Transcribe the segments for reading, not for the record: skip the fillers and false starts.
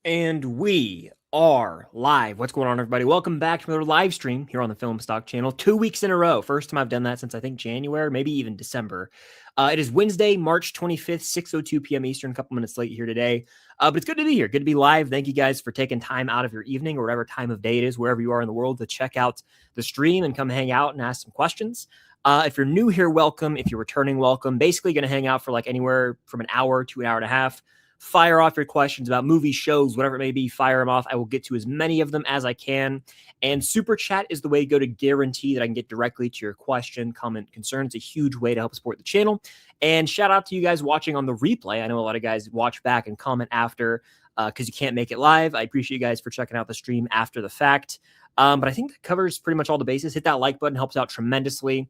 And we are live. What's going on, everybody? Welcome back to another live stream here on the Film Stock channel. 2 weeks in a row. First time I've done that since I think January, maybe even December. It is Wednesday, March 25th, 6:02 p.m. Eastern, a couple minutes late here today. But it's good to be here. Good to be live. Thank you guys for taking time out of your evening or whatever time of day it is, wherever you are in the world, to check out the stream and come hang out and ask some questions. If you're new here, welcome. If you're returning, welcome. Basically going to hang out for like anywhere from an hour to an hour and a half. Fire off your questions about movies, shows, whatever it may be. Fire them off. I will get to as many of them as I can. And Super Chat is the way to go to guarantee that I can get directly to your question, comment, concern. It's a huge way to help support the channel. And shout out to you guys watching on the replay. I know a lot of guys watch back and comment after because you can't make it live. I appreciate you guys for checking out the stream after the fact. But I think that covers pretty much all the bases. Hit that like button, helps out tremendously.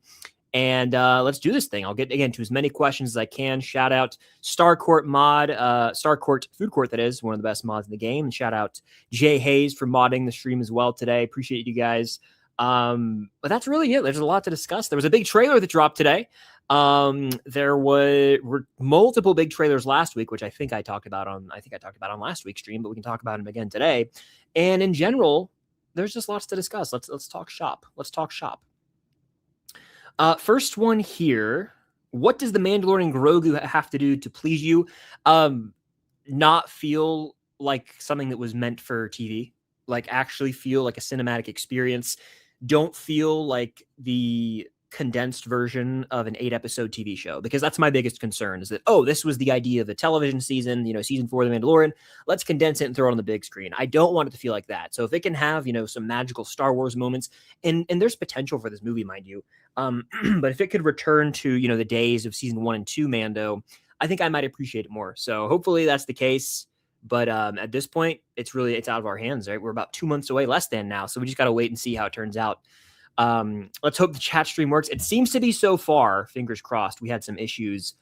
And let's do this thing. I'll get, again, to as many questions as I can. Shout out Starcourt Mod, Starcourt Food Court, that is, one of the best mods in the game. And shout out Jay Hayes for modding the stream as well today. Appreciate you guys. But that's really it. There's a lot to discuss. There was a big trailer that dropped today. There were multiple big trailers last week, which I think I talked about on last week's stream, but we can talk about them again today. And in general, there's just lots to discuss. Let's talk shop. Let's talk shop. First one here. What does the Mandalorian Grogu have to do to please you? Not feel like something that was meant for TV. Like actually feel like a cinematic experience. Don't feel like the condensed version of an 8-episode TV show, because that's my biggest concern, is that, oh, this was the idea of the television season, season 4 of The Mandalorian. Let's condense it and throw it on the big screen. I don't want it to feel like that. So if it can have, some magical Star Wars moments, and there's potential for this movie, mind you. But if it could return to, the days of season 1 and 2 Mando, I think I might appreciate it more. So hopefully that's the case. But at this point, it's out of our hands, right? We're about 2 months away, less than now. So we just got to wait and see how it turns out. Let's hope the chat stream works. It seems to be so far, fingers crossed. We had some issues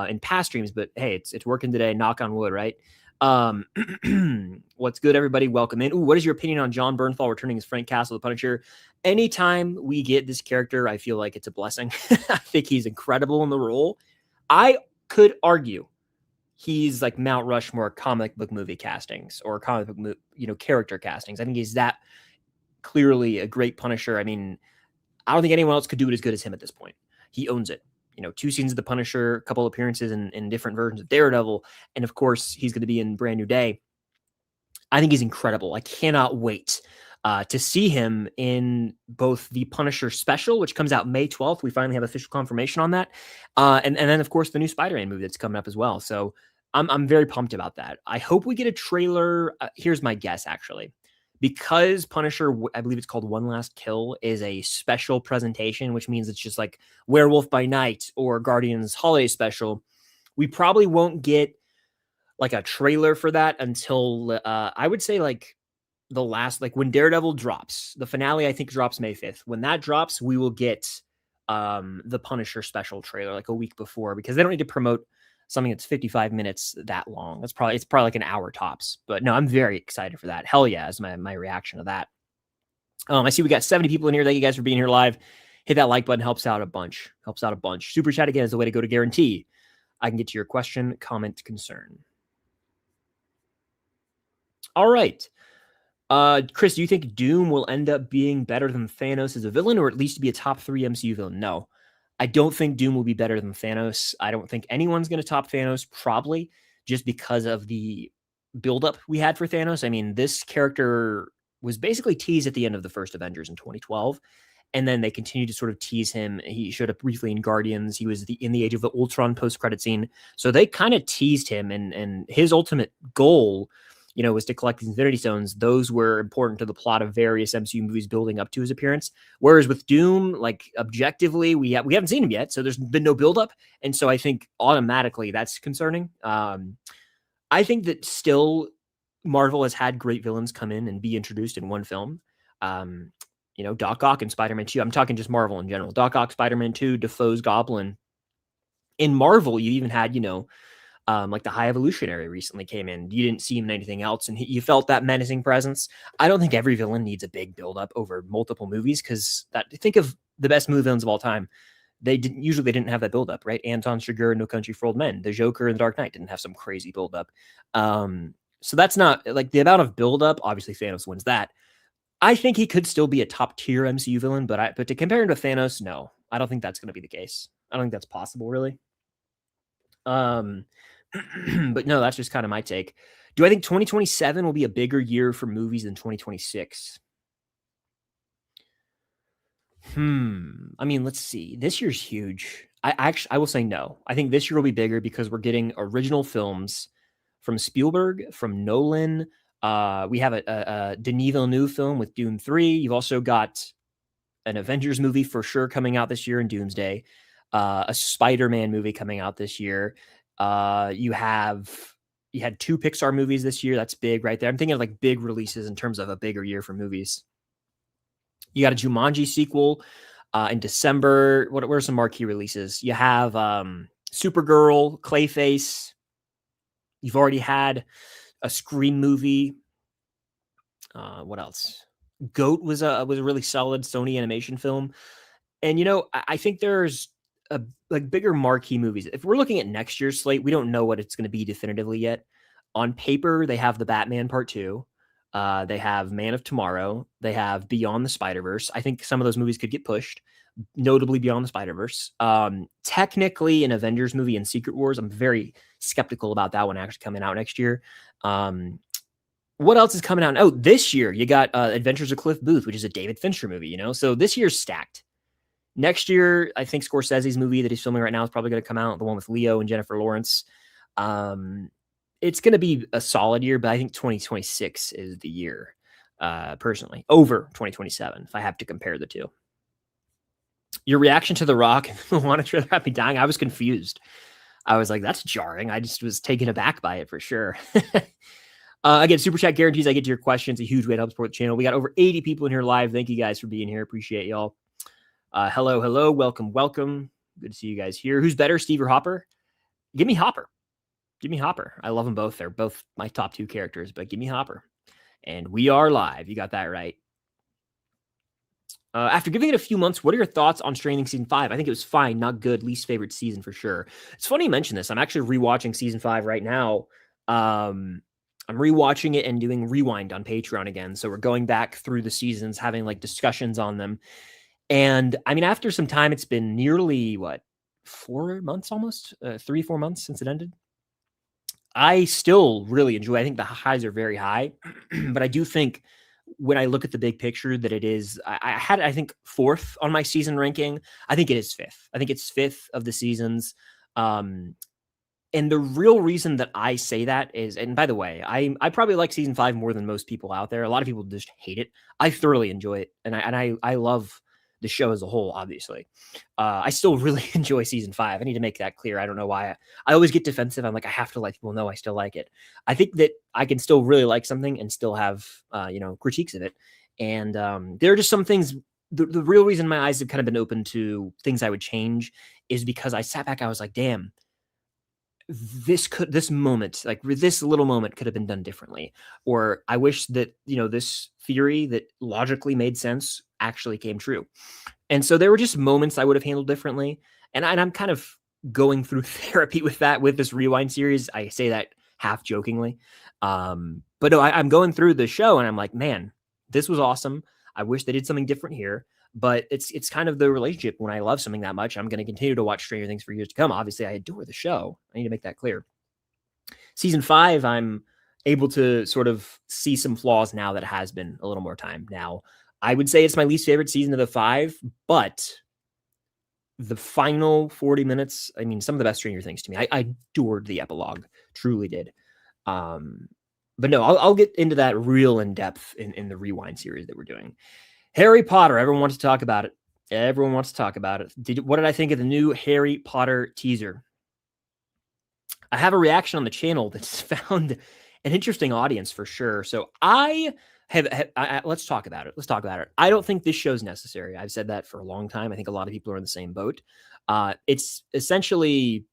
in past streams, but hey, it's working today. Knock on wood, right? What's good, everybody? Welcome in. Ooh, what is your opinion on John Bernthal returning as Frank Castle, the Punisher? Anytime we get this character, I feel like it's a blessing. I think he's incredible in the role. I could argue he's like Mount Rushmore comic book movie castings or comic book, character castings. I think he's that clearly a great Punisher. I mean, I don't think anyone else could do it as good as him at this point. He owns it. 2 seasons of the Punisher, a couple appearances in different versions of Daredevil, and of course, he's going to be in Brand New Day. I think he's incredible. I cannot wait to see him in both the Punisher special, which comes out May 12th. We finally have official confirmation on that. And then, of course, the new Spider-Man movie that's coming up as well. So I'm very pumped about that. I hope we get a trailer. Here's my guess, actually. Because Punisher, I believe it's called One Last Kill, is a special presentation, which means it's just like Werewolf by Night or Guardians Holiday Special. We probably won't get like a trailer for that until I would say like the last, like when Daredevil drops. The finale, I think, drops May 5th. When that drops, we will get the Punisher special trailer like a week before, because they don't need to promote something that's 55 minutes that long. It's probably like an hour tops. But no, I'm very excited for that. Hell yeah, is my reaction to that. I see we got 70 people in here. Thank you guys for being here live. Hit that like button. Helps out a bunch. Super chat again is the way to go to guarantee I can get to your question, comment, concern. All right. Chris, do you think Doom will end up being better than Thanos as a villain, or at least be a top 3 MCU villain? No. I don't think Doom will be better than Thanos. I don't think anyone's going to top Thanos, probably, just because of the buildup we had for Thanos. I mean, this character was basically teased at the end of the first Avengers in 2012, and then they continued to sort of tease him. He showed up briefly in Guardians. He was in the Age of the Ultron post-credit scene. So they kind of teased him, and his ultimate goal was to collect these Infinity Stones. Those were important to the plot of various MCU movies building up to his appearance. Whereas with Doom, like objectively, we haven't seen him yet, so there's been no buildup, and so I think automatically that's concerning. I think that still Marvel has had great villains come in and be introduced in one film. Doc Ock and Spider-Man 2. I'm talking just Marvel in general. Doc Ock, Spider-Man 2, Dafoe's Goblin. In Marvel, you even had like the High Evolutionary recently came in. You didn't see him in anything else, and you felt that menacing presence. I don't think every villain needs a big build-up over multiple movies, because think of the best movie villains of all time. They didn't have that build-up, right? Anton Chigurh, No Country for Old Men. The Joker and The Dark Knight didn't have some crazy build-up. So that's not like the amount of buildup. Obviously, Thanos wins that. I think he could still be a top tier MCU villain, but to compare him to Thanos, no, I don't think that's going to be the case. I don't think that's possible, really. Um, but no, that's just kind of my take. Do I think 2027 will be a bigger year for movies than 2026? I mean, let's see. This year's huge. I will say no. I think this year will be bigger because we're getting original films from Spielberg, from Nolan. We have a Denis Villeneuve film with Dune 3. You've also got an Avengers movie for sure coming out this year in Doomsday. A Spider-Man movie coming out this year. You had two Pixar movies this year. That's big right there. I'm thinking of like big releases in terms of a bigger year for movies. You got a Jumanji sequel in December. What are some marquee releases? You have Supergirl, Clayface. You've already had a Scream movie. What else? Goat was a really solid Sony animation film. And I think there's like bigger marquee movies. If we're looking at next year's slate, we don't know what it's going to be definitively yet. On paper, they have the Batman Part 2. They have Man of Tomorrow. They have Beyond the Spider-Verse. I think some of those movies could get pushed, notably Beyond the Spider-Verse. Technically, an Avengers movie and Secret Wars. I'm very skeptical about that one actually coming out next year. What else is coming out? Oh, this year you got Adventures of Cliff Booth, which is a David Fincher movie. So this year's stacked. Next year, I think Scorsese's movie that he's filming right now is probably going to come out, the one with Leo and Jennifer Lawrence. It's going to be a solid year, but I think 2026 is the year, personally, over 2027, if I have to compare the two. Your reaction to The Rock and Want to Trailer Happy Dying, I was confused. I was like, that's jarring. I just was taken aback by it for sure. Again, Super Chat guarantees I get to your questions. A huge way to help support the channel. We got over 80 people in here live. Thank you guys for being here. Appreciate y'all. Hello. Welcome. Good to see you guys here. Who's better, Steve or Hopper? Give me Hopper. I love them both. They're both my top two characters, but give me Hopper. And we are live. You got that right. After giving it a few months, what are your thoughts on Stranding Season 5? I think it was fine, not good, least favorite season for sure. It's funny you mention this. I'm actually rewatching Season 5 right now. I'm rewatching it and doing Rewind on Patreon again. So we're going back through the seasons, having like discussions on them. And I mean, after some time, it's been nearly 4 months almost, 3-4 months since it ended. I still really enjoy. I think the highs are very high, but I do think when I look at the big picture that it is, I had, I think, 4th on my season ranking. I think it is 5th. I think it's 5th of the seasons. And the real reason that I say that is, and by the way, I probably like season 5 more than most people out there. A lot of people just hate it. I thoroughly enjoy it, and I love the show as a whole. Obviously, I still really enjoy season 5. I need to make that clear. I don't know why I always get defensive. I'm like, I have to let people know I still like it. I think that I can still really like something and still have critiques of it. And there are just some things. The real reason my eyes have kind of been open to things I would change is because I sat back. I was like, damn. This little moment could have been done differently. Or I wish that, this theory that logically made sense actually came true. And so there were just moments I would have handled differently. And I'm kind of going through therapy with that, with this Rewind series. I say that half jokingly. But no, I'm going through the show and I'm like, man, this was awesome. I wish they did something different here. But it's kind of the relationship. When I love something that much, I'm going to continue to watch Stranger Things for years to come. Obviously, I adore the show. I need to make that clear. Season 5, I'm able to sort of see some flaws now that it has been a little more time. Now, I would say it's my least favorite season of the 5, but the final 40 minutes, I mean, some of the best Stranger Things to me. I adored the epilogue, truly did. But no, I'll get into that real in depth in the Rewind series that we're doing. Harry Potter. Everyone wants to talk about it. What did I think of the new Harry Potter teaser? I have a reaction on the channel that's found an interesting audience for sure. So let's talk about it. I don't think this show's necessary. I've said that for a long time. I think a lot of people are in the same boat. It's essentially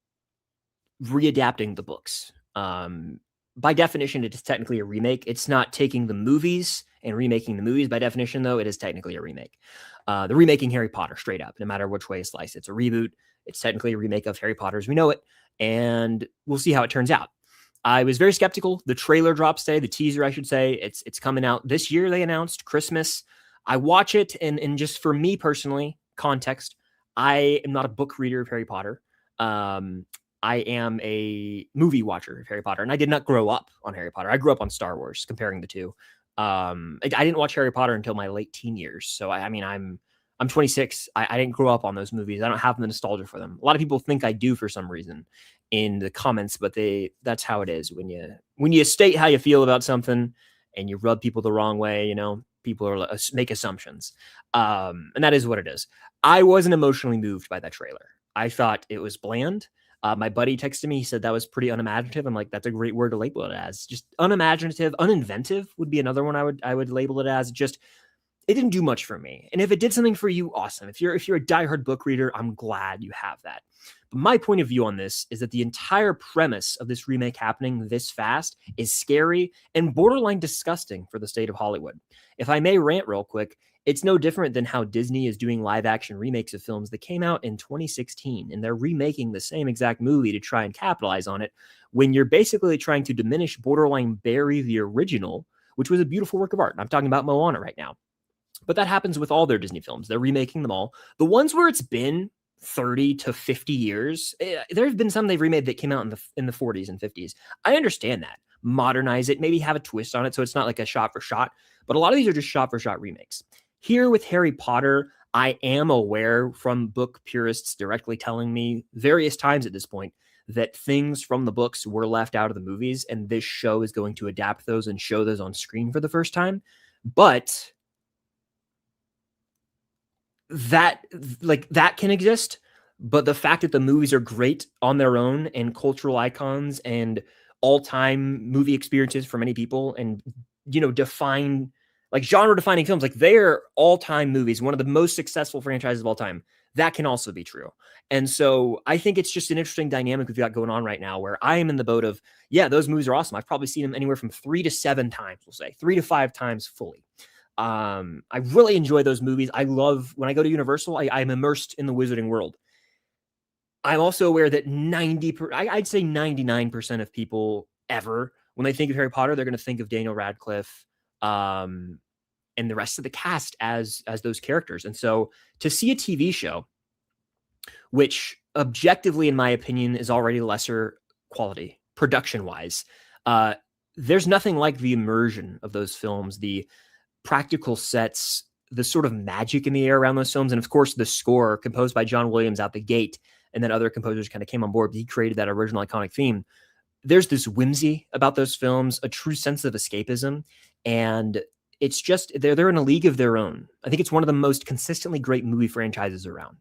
readapting the books. By definition, it is technically a remake. It's not taking the movies and remaking the movies. By definition, though, it is technically a remake. They're remaking Harry Potter straight up, no matter which way you slice it. It's a reboot. It's technically a remake of Harry Potter as we know it, and we'll see how it turns out. I was very skeptical. The trailer drops today, the teaser, I should say. It's coming out this year, they announced, Christmas. I watch it, and just for me personally, context, I am not a book reader of Harry Potter. I am a movie watcher of Harry Potter, and I did not grow up on Harry Potter. I grew up on Star Wars, comparing the two. I didn't watch Harry Potter until my late teen years. So I mean, I'm 26. I didn't grow up on those movies. I don't have the nostalgia for them. A lot of people think I do for some reason in the comments, but that's how it is when you state how you feel about something and you rub people the wrong way. People make assumptions, and that is what it is. I wasn't emotionally moved by that trailer. I thought it was bland. My buddy texted me. He said that was pretty unimaginative. I'm like, that's a great word to label it as. Just unimaginative, uninventive would be another one I would label it as. Just, it didn't do much for me. And if it did something for you, awesome. If you're a diehard book reader, I'm glad you have that. But my point of view on this is that the entire premise of this remake happening this fast is scary and borderline disgusting for the state of Hollywood. If I may rant real quick, it's no different than how Disney is doing live action remakes of films that came out in 2016, and they're remaking the same exact movie to try and capitalize on it when you're basically trying to diminish, borderline bury the original, which was a beautiful work of art. I'm talking about Moana right now. But that happens with all their Disney films. They're remaking them all. The ones where it's been 30 to 50 years, there have been some they've remade that came out in the 40s and 50s. I understand that. Modernize it, maybe have a twist on it so it's not like a shot for shot. But a lot of these are just shot for shot remakes. Here with Harry Potter, I am aware from book purists directly telling me various times at this point that things from the books were left out of the movies, and this show is going to adapt those and show those on screen for the first time. But that can exist. But the fact that the movies are great on their own and cultural icons and all-time movie experiences for many people, and define like genre-defining films, like they're all-time movies, one of the most successful franchises of all time. That can also be true. And so I think it's just an interesting dynamic we've got going on right now where I am in the boat of, yeah, those movies are awesome. I've probably seen them anywhere from 3 to 7 times, we'll say 3 to 5 times fully. I really enjoy those movies. I love when I go to Universal, I'm immersed in the wizarding world. I'm also aware that I'd say 99% of people ever, when they think of Harry Potter, they're going to think of Daniel Radcliffe, and the rest of the cast as those characters. And so to see a TV show, which objectively, in my opinion, is already lesser quality production-wise, there's nothing like the immersion of those films, the practical sets, the sort of magic in the air around those films, and of course the score composed by John Williams out the gate, and then other composers kind of came on board. He created that original iconic theme. There's this whimsy about those films, a true sense of escapism, and it's just they're in a league of their own. I think it's one of the most consistently great movie franchises around.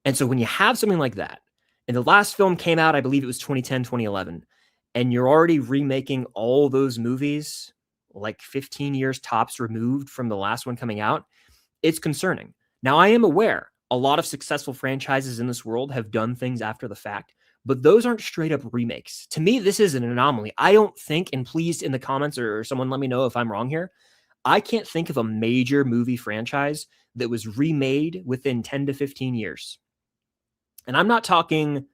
And so when you have something like that, and the last film came out, I believe it was 2010, 2011, and you're already remaking all those movies like 15 years tops removed from the last one coming out, it's concerning. Now, I am aware a lot of successful franchises in this world have done things after the fact, but those aren't straight up remakes. To me, this is an anomaly. I don't think, and please in the comments or someone let me know if I'm wrong here, I can't think of a major movie franchise that was remade within 10 to 15 years. And I'm not talking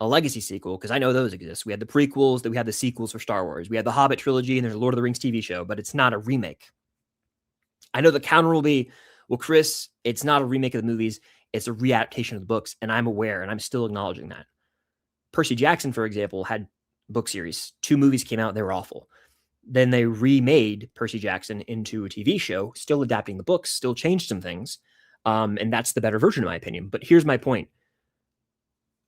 a legacy sequel, because I know those exist. We had the prequels, that we had the sequels for Star Wars. We had the Hobbit trilogy, and there's a Lord of the Rings TV show, but it's not a remake. I know the counter will be, well, Chris, it's not a remake of the movies. It's a readaptation of the books, and I'm aware, and I'm still acknowledging that. Percy Jackson, for example, had book series. 2 movies came out, they were awful. Then they remade Percy Jackson into a TV show, still adapting the books, still changed some things, and that's the better version, in my opinion. But here's my point.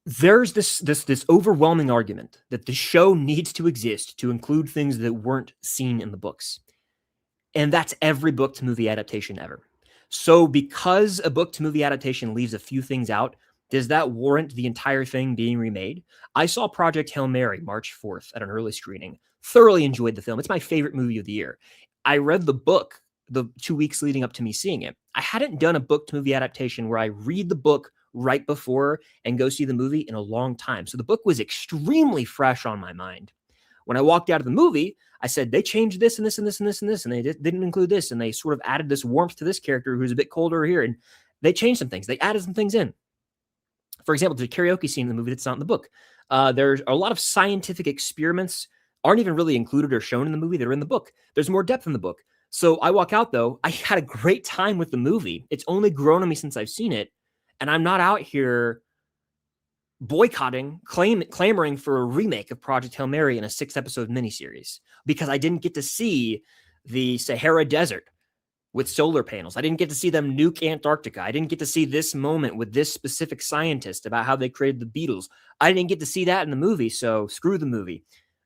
There's this overwhelming argument that the show needs to exist to include things that weren't seen in the books. And that's every book to movie adaptation ever. So because a book to movie adaptation leaves a few things out, does that warrant the entire thing being remade? I saw Project Hail Mary March 4th at an early screening. Thoroughly enjoyed the film. It's my favorite movie of the year. I read the book the 2 weeks leading up to me seeing it. I hadn't done a book to movie adaptation where I read the book right before and go see the movie in a long time. So the book was extremely fresh on my mind. When I walked out of the movie, I said, they changed this and this and this and this and this, and they didn't include this, and they sort of added this warmth to this character who's a bit colder here, and they changed some things. They added some things in. For example, there's a karaoke scene in the movie that's not in the book. There's a lot of scientific experiments aren't even really included or shown in the movie. They're in the book. There's more depth in the book. So I walk out though, I had a great time with the movie. It's only grown on me since I've seen it. And I'm not out here boycotting, clamoring for a remake of Project Hail Mary in a 6-episode miniseries because I didn't get to see the Sahara Desert with solar panels. I didn't get to see them nuke Antarctica. I didn't get to see this moment with this specific scientist about how they created the Beatles. I didn't get to see that in the movie, so screw the movie.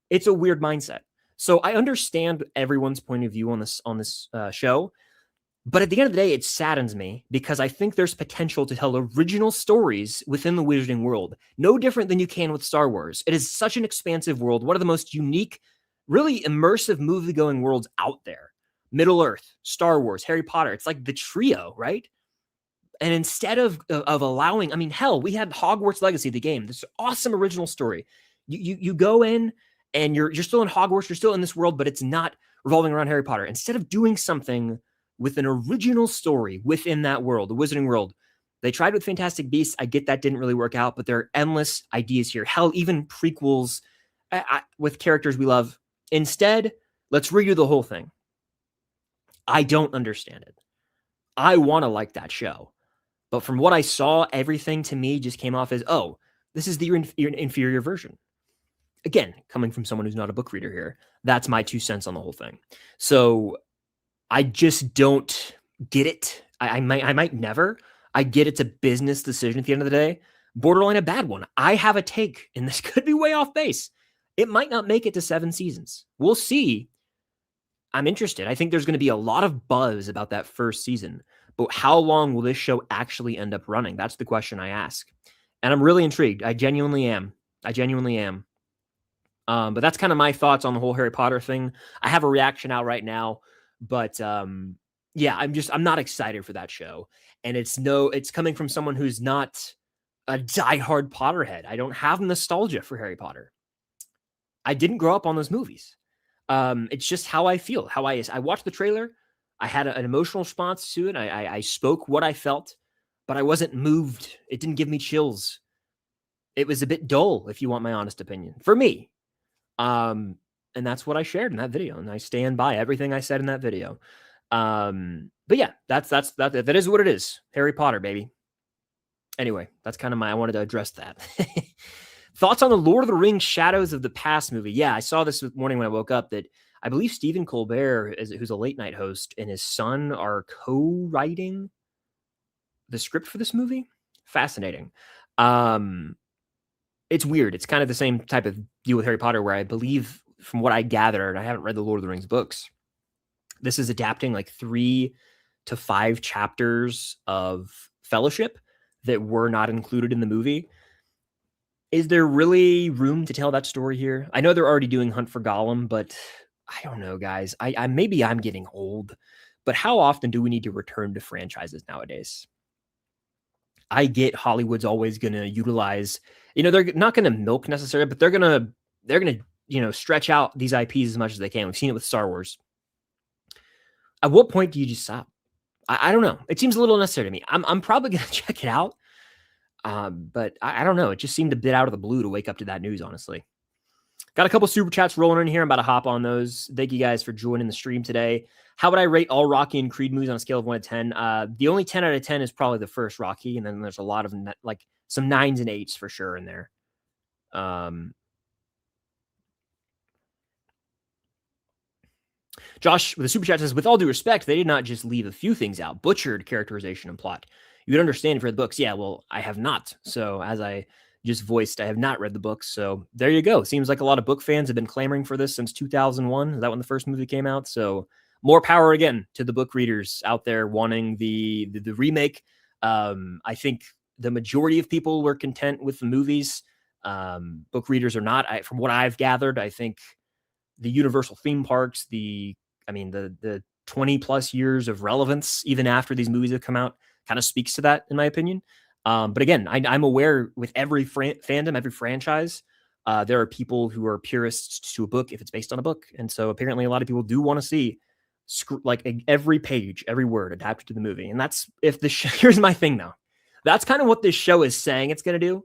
It's a weird mindset. So I understand everyone's point of view on this show, but at the end of the day, it saddens me because I think there's potential to tell original stories within the Wizarding world, no different than you can with Star Wars. It is such an expansive world, one of the most unique, really immersive movie-going worlds out there. Middle Earth, Star Wars, Harry Potter. It's like the trio, right? And instead of allowing, I mean, hell, we had Hogwarts Legacy, the game. This awesome original story. You go in and you're still in Hogwarts, you're still in this world, but it's not revolving around Harry Potter. Instead of doing something with an original story within that world, the Wizarding world, they tried with Fantastic Beasts. I get that didn't really work out, but there are endless ideas here. Hell, even prequels with characters we love. Instead, let's redo the whole thing. I don't understand it. I want to like that show. But from what I saw, everything to me just came off as, oh, this is the inferior version. Again, coming from someone who's not a book reader here, that's my 2 cents on the whole thing. So I just don't get it. I might never. I get it's a business decision at the end of the day. Borderline a bad one. I have a take, and this could be way off base. It might not make it to 7 seasons. We'll see. I'm interested. I think there's going to be a lot of buzz about that first season, but how long will this show actually end up running? That's the question I ask. And I'm really intrigued. I genuinely am. But that's kind of my thoughts on the whole Harry Potter thing. I have a reaction out right now, but yeah, I'm not excited for that show. And it's coming from someone who's not a diehard Potterhead. I don't have nostalgia for Harry Potter. I didn't grow up on those movies. It's just how I feel, how I watched the trailer. I had an emotional response to it. I spoke what I felt, but I wasn't moved. It didn't give me chills. It was a bit dull, if you want my honest opinion, for me. And that's what I shared in that video, and I stand by everything I said in that video. But yeah, that is what it is. Harry Potter, baby. Anyway, that's kind of I wanted to address that. Thoughts on the Lord of the Rings Shadows of the Past movie? Yeah, I saw this morning when I woke up that I believe Stephen Colbert, who's a late night host, and his son are co-writing the script for this movie. Fascinating. It's weird. It's kind of the same type of deal with Harry Potter, where I believe, from what I gathered, I haven't read the Lord of the Rings books, this is adapting like 3 to 5 chapters of Fellowship that were not included in the movie. Is there really room to tell that story here? I know they're already doing Hunt for Gollum, but I don't know, guys. I maybe I'm getting old, but how often do we need to return to franchises nowadays? I get Hollywood's always going to utilize, they're not going to milk necessarily, but they're going to, stretch out these IPs as much as they can. We've seen it with Star Wars. At what point do you just stop? I don't know. It seems a little unnecessary to me. I'm probably going to check it out. But I don't know. It just seemed a bit out of the blue to wake up to that news, honestly. Got a couple super chats rolling in here. I'm about to hop on those. Thank you guys for joining the stream today. How would I rate all Rocky and Creed movies on a scale of 1 to 10? The only 10 out of 10 is probably the first Rocky, and then there's a lot of like some 9s and 8s for sure in there. Josh with the super chat says, with all due respect, they did not just leave a few things out. Butchered characterization and plot. You would understand if you read the books. Yeah, well, I have not. So as I just voiced, I have not read the books. So there you go. Seems like a lot of book fans have been clamoring for this since 2001. Is that when the first movie came out? So more power again to the book readers out there wanting the remake. I think the majority of people were content with the movies. Book readers are not. From what I've gathered, I think the Universal theme parks, the 20 plus years of relevance, even after these movies have come out, kind of speaks to that, in my opinion. But again, I'm aware with every fandom, every franchise, there are people who are purists to a book if it's based on a book. And so apparently a lot of people do want to see every page, every word adapted to the movie. And that's if the here's my thing though. That's kind of what this show is saying it's going to do.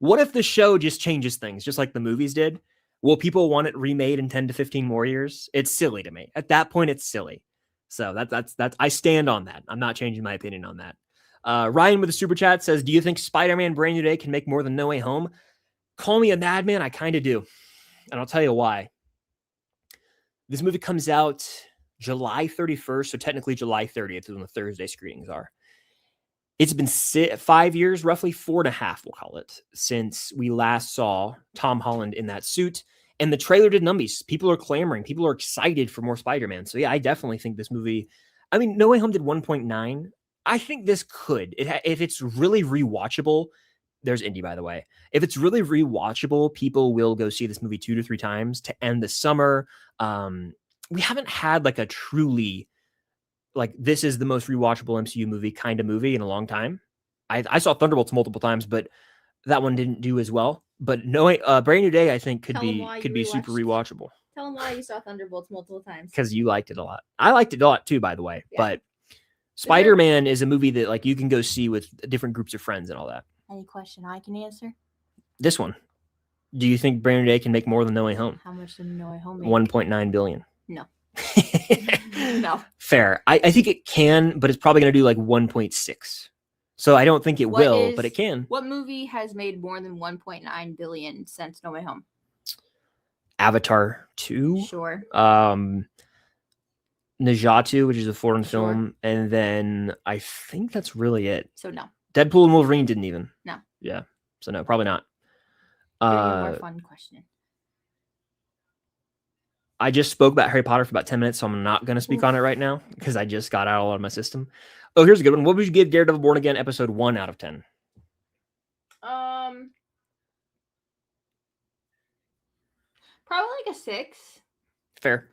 What if the show just changes things, just like the movies did? Will people want it remade in 10 to 15 more years? It's silly to me. At that point, it's silly. So that's I stand on that. I'm not changing my opinion on that. Ryan with a super chat says, "Do you think Spider-Man Brand New Day can make more than No Way Home?" Call me a madman. I kind of do, and I'll tell you why. This movie comes out July 31st, so technically July 30th is when the Thursday screenings are. It's been 5 years, roughly 4.5, we'll call it, since we last saw Tom Holland in that suit. And the trailer did numbies. People are clamoring. People are excited for more Spider-Man. So yeah, I definitely think this movie, I mean, No Way Home did 1.9. I think this could, if it's really rewatchable. There's Indy, by the way. If it's really rewatchable, people will go see this movie 2 to 3 times to end the summer. We haven't had like a truly, like, this is the most rewatchable MCU movie kind of movie in a long time. I saw Thunderbolts multiple times, but that one didn't do as well. But Brand New Day, I think could be super rewatchable. Tell them why you saw Thunderbolts multiple times. Because you liked it a lot. I liked it a lot too, by the way. Yeah. But Spider-Man is a movie that like you can go see with different groups of friends and all that. Any question I can answer? This one. Do you think Brand New Day can make more than No Way Home? How much did No Way Home make? 1.9 billion. No. No. Fair. I think it can, but it's probably going to do like 1.6. So I don't think it will, but it can. What movie has made more than 1.9 billion since No Way Home? Avatar 2. Sure. Najatu, which is a foreign film, and then I think that's really it. So no. Deadpool and Wolverine didn't even. No. Yeah. So no, probably not. More fun question. I just spoke about Harry Potter for about 10 minutes, so I'm not going to speak on it right now because I just got out a lot of my system. Oh, here's a good one. What would you give Daredevil Born Again episode 1 out of 10? Probably like a 6. Fair.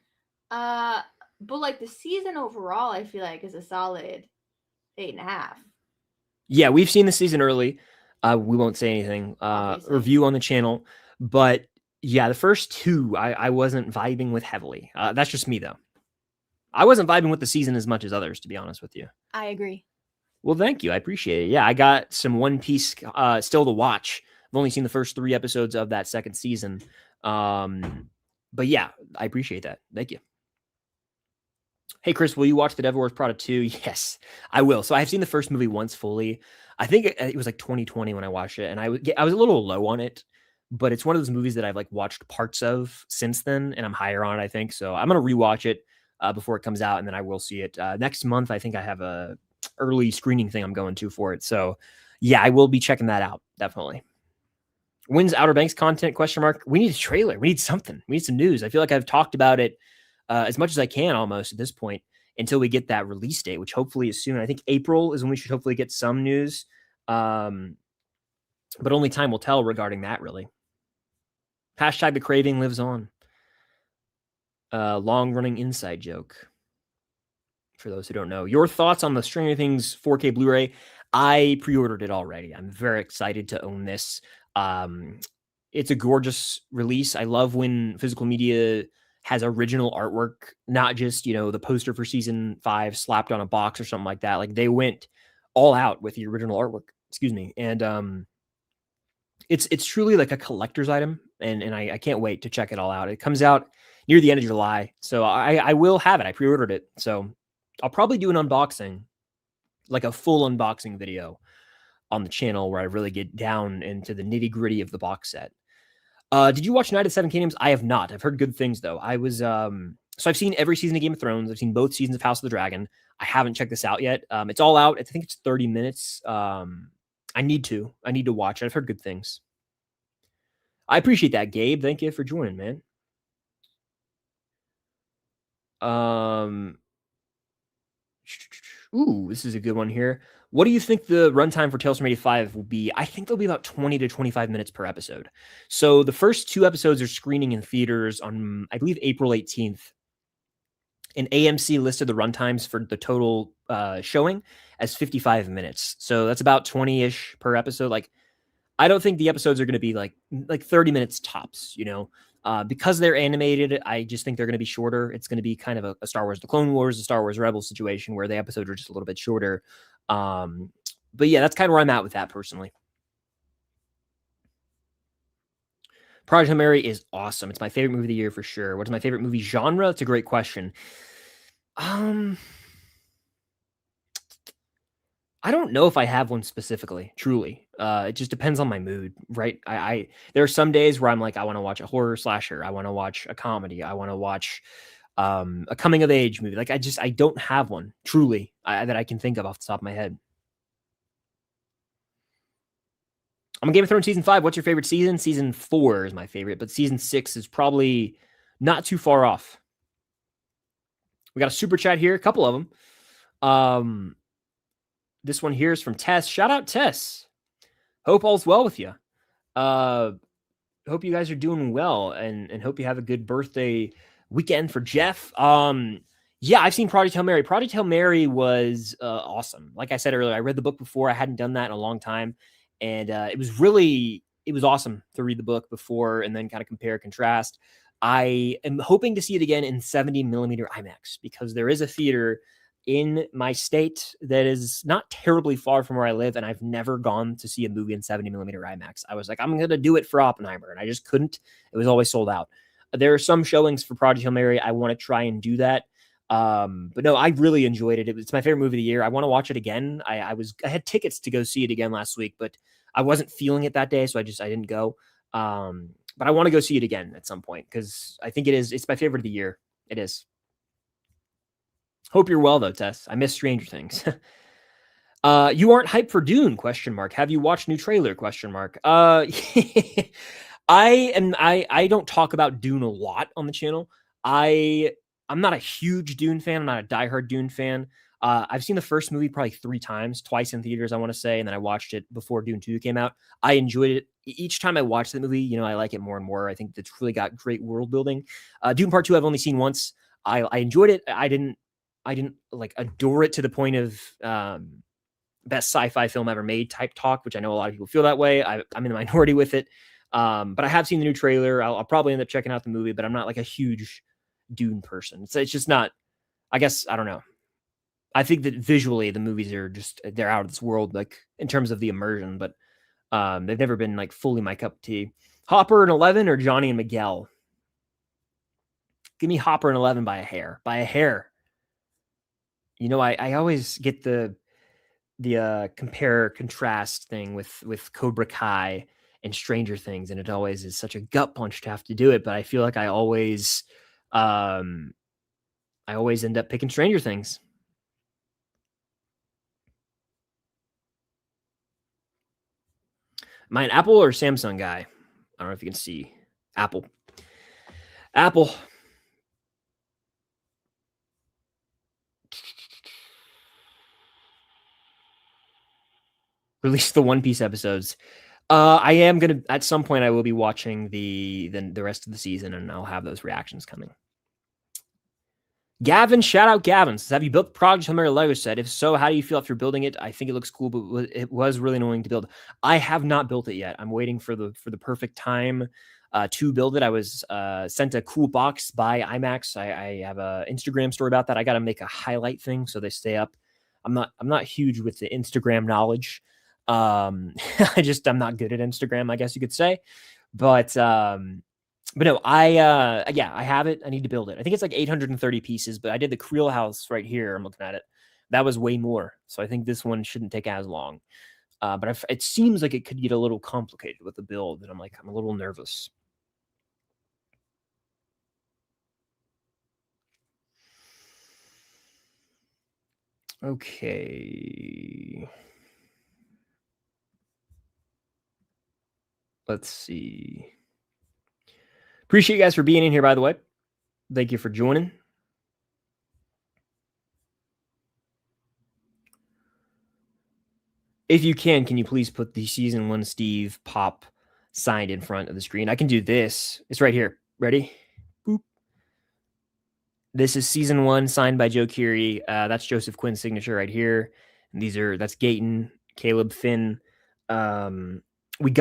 But like the season overall, I feel like is a solid 8.5. Yeah, we've seen the season early. We won't say anything. Review on the channel, but yeah, the first 2 I wasn't vibing with heavily. That's just me though. I wasn't vibing with the season as much as others, to be honest with you. I agree. Well, thank you. I appreciate it. Yeah, I got some One Piece still to watch. I've only seen the first 3 episodes of that second season. But yeah, I appreciate that. Thank you. Hey, Chris, will you watch The Devil Wears Prada 2? Yes, I will. So I've seen the first movie once fully. I think it was like 2020 when I watched it, and I was a little low on it, but it's one of those movies that I've like watched parts of since then, and I'm higher on it, I think. So I'm going to rewatch it before it comes out, and then I will see it next month. I think I have a early screening thing I'm going to for it. So yeah, I will be checking that out. Definitely. When's Outer Banks content? ? We need a trailer. We need something. We need some news. I feel like I've talked about it as much as I can almost at this point until we get that release date, which hopefully is soon. I think April is when we should hopefully get some news. But only time will tell regarding that, really. Hashtag the craving lives on. Long-running inside joke. For those who don't know. Your thoughts on the Stranger Things 4K Blu-ray? I pre-ordered it already. I'm very excited to own this. It's a gorgeous release. I love when physical media has original artwork, not just, the poster for season 5 slapped on a box or something like that. Like they went all out with the original artwork. Excuse me. And it's truly like a collector's item. And I can't wait to check it all out. It comes out near the end of July. So I will have it. I pre-ordered it. So I'll probably do an unboxing, like a full unboxing video on the channel where I really get down into the nitty gritty of the box set. Did you watch Night of the Seven Kingdoms? I have not. I've heard good things though. I was, so I've seen every season of Game of Thrones. I've seen both seasons of House of the Dragon. I haven't checked this out yet. It's all out. I think it's 30 minutes. I need to watch it. I've heard good things. I appreciate that, Gabe. Thank you for joining, man. Ooh, this is a good one here. What do you think the runtime for Tales from 85 will be? I think they'll be about 20 to 25 minutes per episode. So the first 2 episodes are screening in theaters on, I believe, April 18th. And AMC listed the runtimes for the total showing as 55 minutes. So that's about 20-ish per episode. Like, I don't think the episodes are going to be like 30 minutes tops, because they're animated. I just think they're going to be shorter. It's going to be kind of a Star Wars The Clone Wars, a Star Wars Rebels situation where the episodes are just a little bit shorter. But yeah, that's kind of where I'm at with that personally. Project Hail Mary is awesome. It's my favorite movie of the year for sure. What is my favorite movie genre? It's a great question. I don't know if I have one specifically, truly. It just depends on my mood, right? I there are some days where I'm like, I want to watch a horror slasher, I want to watch a comedy, I want to watch a coming of age movie. Like I don't have one truly that I can think of off the top of my head. I'm on Game of Thrones season 5. What's your favorite season? Season 4 is my favorite, but season 6 is probably not too far off. We got a super chat here, a couple of them. This one here is from Tess. Shout out Tess. Hope all's well with you. Hope you guys are doing well, and hope you have a good birthday weekend for Jeff. Yeah, I've seen Project Hail Mary. Project Hail Mary was awesome. Like I said earlier, I read the book before. I hadn't done that in a long time, and it was awesome to read the book before and then kind of compare, contrast. I am hoping to see it again in 70 millimeter IMAX because there is a theater in my state that is not terribly far from where I live, and I've never gone to see a movie in 70 millimeter IMAX. I was like, I'm going to do it for Oppenheimer, and I just couldn't. It was always sold out. There are some showings for Project Hail Mary. I want to try and do that. But no, I really enjoyed it. It's my favorite movie of the year. I want to watch it again. I had tickets to go see it again last week, but I wasn't feeling it that day, so I didn't go. But I want to go see it again at some point because I think it's my favorite of the year. It is. Hope you're well though, Tess. I miss Stranger Things. You aren't hyped for Dune? ? Have you watched new trailer? ? I don't talk about Dune a lot on the channel. I'm not a huge Dune fan. I'm not a diehard Dune fan. I've seen the first movie probably 3 times, twice in theaters, I want to say, and then I watched it before Dune 2 came out. I enjoyed it. Each time I watch the movie, I like it more and more. I think it's really got great world building. Dune Part 2 I've only seen once. I enjoyed it. I didn't like adore it to the point of best sci-fi film ever made type talk, which I know a lot of people feel that way. I'm in the minority with it. But I have seen the new trailer. I'll probably end up checking out the movie, but I'm not like a huge Dune person. It's just not, I guess, I don't know. I think that visually the movies are they're out of this world, like in terms of the immersion, but they've never been like fully my cup of tea. Hopper and 11 or Johnny and Miguel? Give me Hopper and 11 by a hair. By a hair. I always get the compare contrast thing with Cobra Kai and Stranger Things, and it always is such a gut punch to have to do it. But I feel like I always end up picking Stranger Things. Am I an Apple or Samsung guy? I don't know if you can see. Apple. Release the One Piece episodes. I am gonna at some point. I will be watching the rest of the season, and I'll have those reactions coming. Gavin, shout out Gavin, says, have you built the Project Hail Mary Lego set? If so, how do you feel after building it? I think it looks cool, but it was really annoying to build. I have not built it yet. I'm waiting for the perfect time to build it. I was sent a cool box by IMAX. I have a Instagram story about that. I got to make a highlight thing so they stay up. I'm not huge with the Instagram knowledge. I'm not good at Instagram, I guess you could say. But no, I have it. I need to build it. I think it's like 830 pieces, but I did the Creel house right here. I'm looking at it. That was way more. So I think this one shouldn't take as long. But it seems like it could get a little complicated with the build, and I'm a little nervous. Okay. Let's see. Appreciate you guys for being in here, by the way. Thank you for joining. If you can you please put the season 1 Steve Pop signed in front of the screen? I can do this. It's right here. Ready? Boop. This is season 1 signed by Joe Keery. That's Joseph Quinn's signature right here. And that's Gayton, Caleb, Finn. We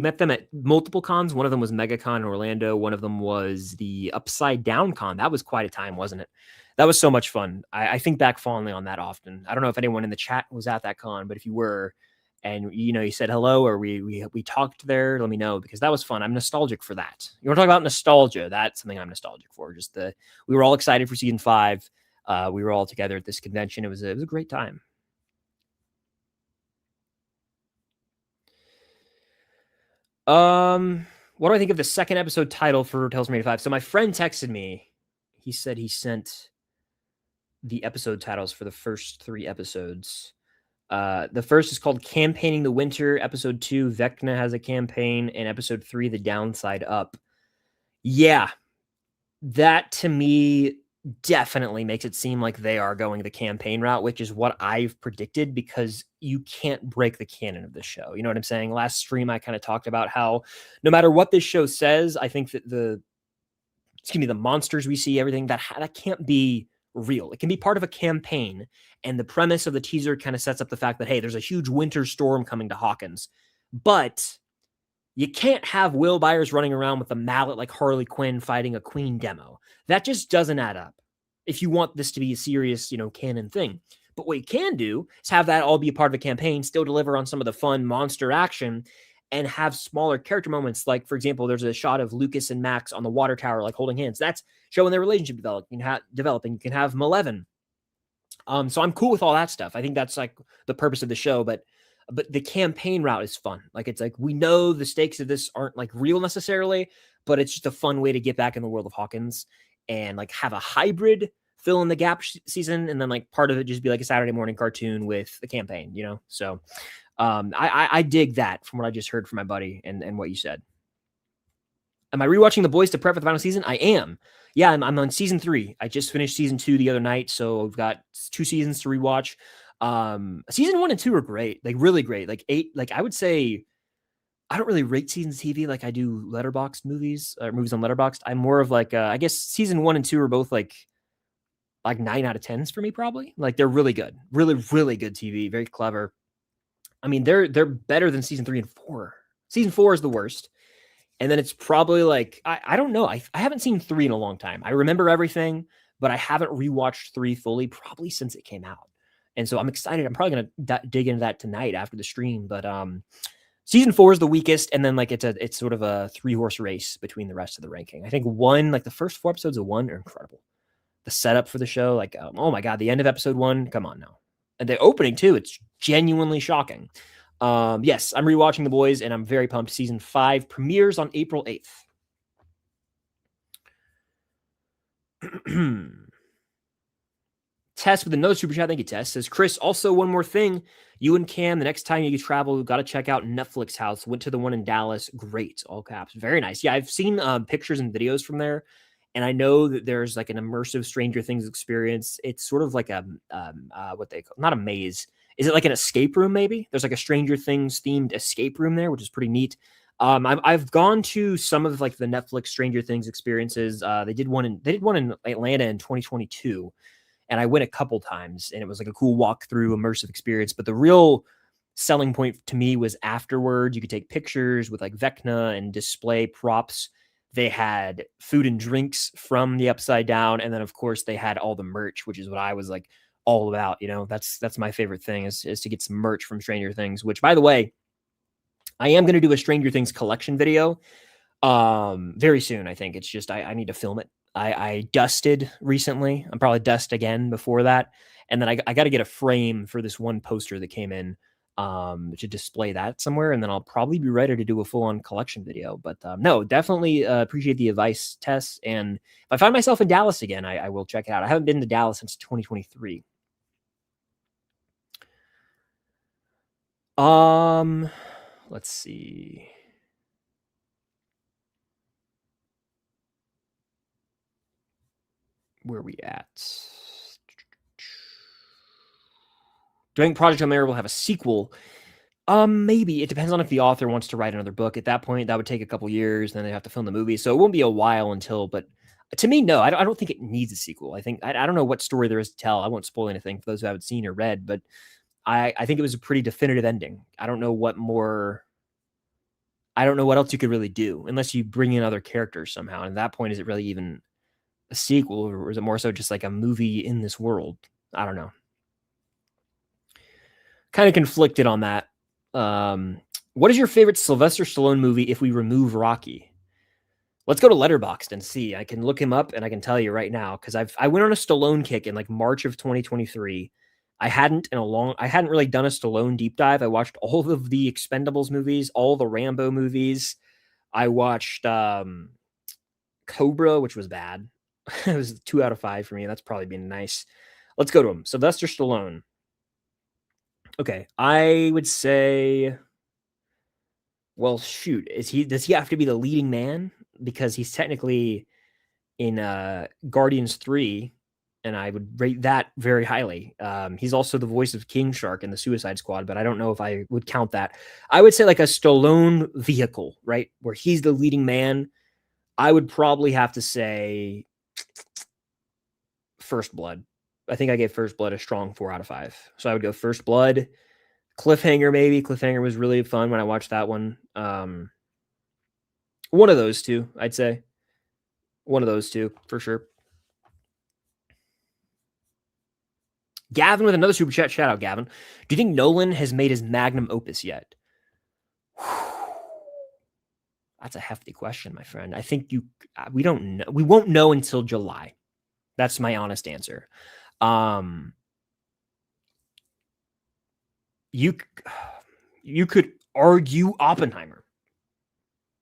met them at multiple cons. One of them was MegaCon in Orlando. One of them was the Upside Down Con. That was quite a time, wasn't it? That was so much fun. I think back fondly on that often. I don't know if anyone in the chat was at that con, but if you were, and you said hello, or we talked there. Let me know, because that was fun. I'm nostalgic for that. You want to talk about nostalgia? That's something I'm nostalgic for. Just we were all excited for season 5. We were all together at this convention. It was a great time. What do I think of the second episode title for Tales from 85? So my friend texted me. He said he sent the episode titles for the first 3 episodes. The first is called Campaigning the Winter. Episode 2, Vecna has a campaign, and episode 3, The Downside Up. Yeah, that to me definitely makes it seem like they are going the campaign route, which is what I've predicted, because you can't break the canon of this show. You know what I'm saying? Last stream, I kind of talked about how no matter what this show says, I think that the monsters we see, everything that can't be real. It can be part of a campaign. And the premise of the teaser kind of sets up the fact that, hey, there's a huge winter storm coming to Hawkins. But you can't have Will Byers running around with a mallet like Harley Quinn fighting a Queen demo. That just doesn't add up if you want this to be a serious, canon thing. But what you can do is have that all be a part of a campaign, still deliver on some of the fun monster action, and have smaller character moments. Like, for example, there's a shot of Lucas and Max on the water tower, like holding hands. That's showing their relationship developing. You can have Maleven. So I'm cool with all that stuff. I think that's like the purpose of the show, but the campaign route is fun. Like, it's like, we know the stakes of this aren't like real necessarily, but it's just a fun way to get back in the world of Hawkins and like have a hybrid fill in the gap season. And then like part of it just be like a Saturday morning cartoon with the campaign, So I dig that from what I just heard from my buddy and what you said. Am I rewatching The Boys to prep for the final season? I am. Yeah, I'm on season 3. I just finished season 2 the other night, so I've got 2 seasons to rewatch. Season 1 and 2 are great, like really great. Like 8, like I would say, I don't really rate seasons TV like I do Letterboxd movies or movies on Letterboxd. I'm more of like, I guess season 1 and 2 are both like 9 out of 10s for me, probably. Like, they're really good, really, really good TV, very clever. I mean, they're better than season 3 and 4. Season 4 is the worst. And then it's probably like, I don't know. I haven't seen 3 in a long time. I remember everything, but I haven't rewatched 3 fully probably since it came out. And so I'm excited. I'm probably going to dig into that tonight after the stream. But season 4 is the weakest. And then like it's sort of a 3-horse race between the rest of the ranking. I think 1, like the first 4 episodes of 1 are incredible. The setup for the show, like, oh my God, the end of episode 1, come on now. And the opening too, it's genuinely shocking. Yes, I'm rewatching The Boys, and I'm very pumped. Season 5 premieres on April 8th. Tess with another super chat. Thank you, Tess. Says, Chris, also one more thing. You and Cam, the next time you travel, got to check out Netflix House. Went to the one in Dallas. Great. All caps. Very nice. Yeah, I've seen pictures and videos from there. And I know that there's like an immersive Stranger Things experience. It's sort of like a, what they call, not a maze. Is it like an escape room? Maybe there's like a Stranger Things themed escape room there, which is pretty neat. I've gone to some of like the Netflix Stranger Things experiences. They did one in Atlanta in 2022, and I went a couple times, and it was like a cool walkthrough immersive experience. But the real selling point to me was afterwards. You could take pictures with like Vecna and display props. They had food and drinks from the Upside Down, and then of course they had all the merch, which is what I was like all about. That's my favorite thing is to get some merch from Stranger Things, which, by the way, I am going to do a Stranger Things collection video very soon. I think it's just I need to film it. I dusted recently. I'm probably dust again before that, and then I got to get a frame for this one poster that came in to display that somewhere, and then I'll probably be ready to do a full-on collection video. But no, definitely appreciate the advice, Tess, and if I find myself in Dallas again, I will check it out. I haven't been to Dallas since 2023. Let's see. Where are we at? Do I think Project Hail Mary will have a sequel? Maybe. It depends on if the author wants to write another book. At that point, that would take a couple years, then they have to film the movie. So it won't be a while until, but to me, no, I don't think it needs a sequel. I think, I don't know what story there is to tell. I won't spoil anything for those who haven't seen or read, but I think it was a pretty definitive ending. I don't know what else you could really do unless you bring in other characters somehow. And at that point, is it really even a sequel, or is it more so just like a movie in this world? I don't know. Kind of conflicted on that. What is your favorite Sylvester Stallone movie if we remove Rocky? Let's go to Letterboxd and see. I can look him up and I can tell you right now because I went on a Stallone kick in like March of 2023. I hadn't really done a Stallone deep dive. I watched all of the Expendables movies, all the Rambo movies. I watched Cobra, which was bad. It was 2 out of 5 for me. That's probably been nice. Let's go to him. Sylvester Stallone. Okay, I would say, well, shoot, does he have to be the leading man? Because he's technically in Guardians 3, and I would rate that very highly. He's also the voice of King Shark in the Suicide Squad, but I don't know if I would count that. I would say like a Stallone vehicle, right? Where he's the leading man. I would probably have to say First Blood. I think I gave First Blood a strong 4 out of 5. So I would go First Blood. Cliffhanger, maybe. Cliffhanger was really fun when I watched that one. One of those two, I'd say. One of those two, for sure. Gavin with another super chat. Shout out, Gavin. Do you think Nolan has made his magnum opus yet? That's a hefty question, my friend. I think we don't know. We won't know until July. That's my honest answer. You could argue Oppenheimer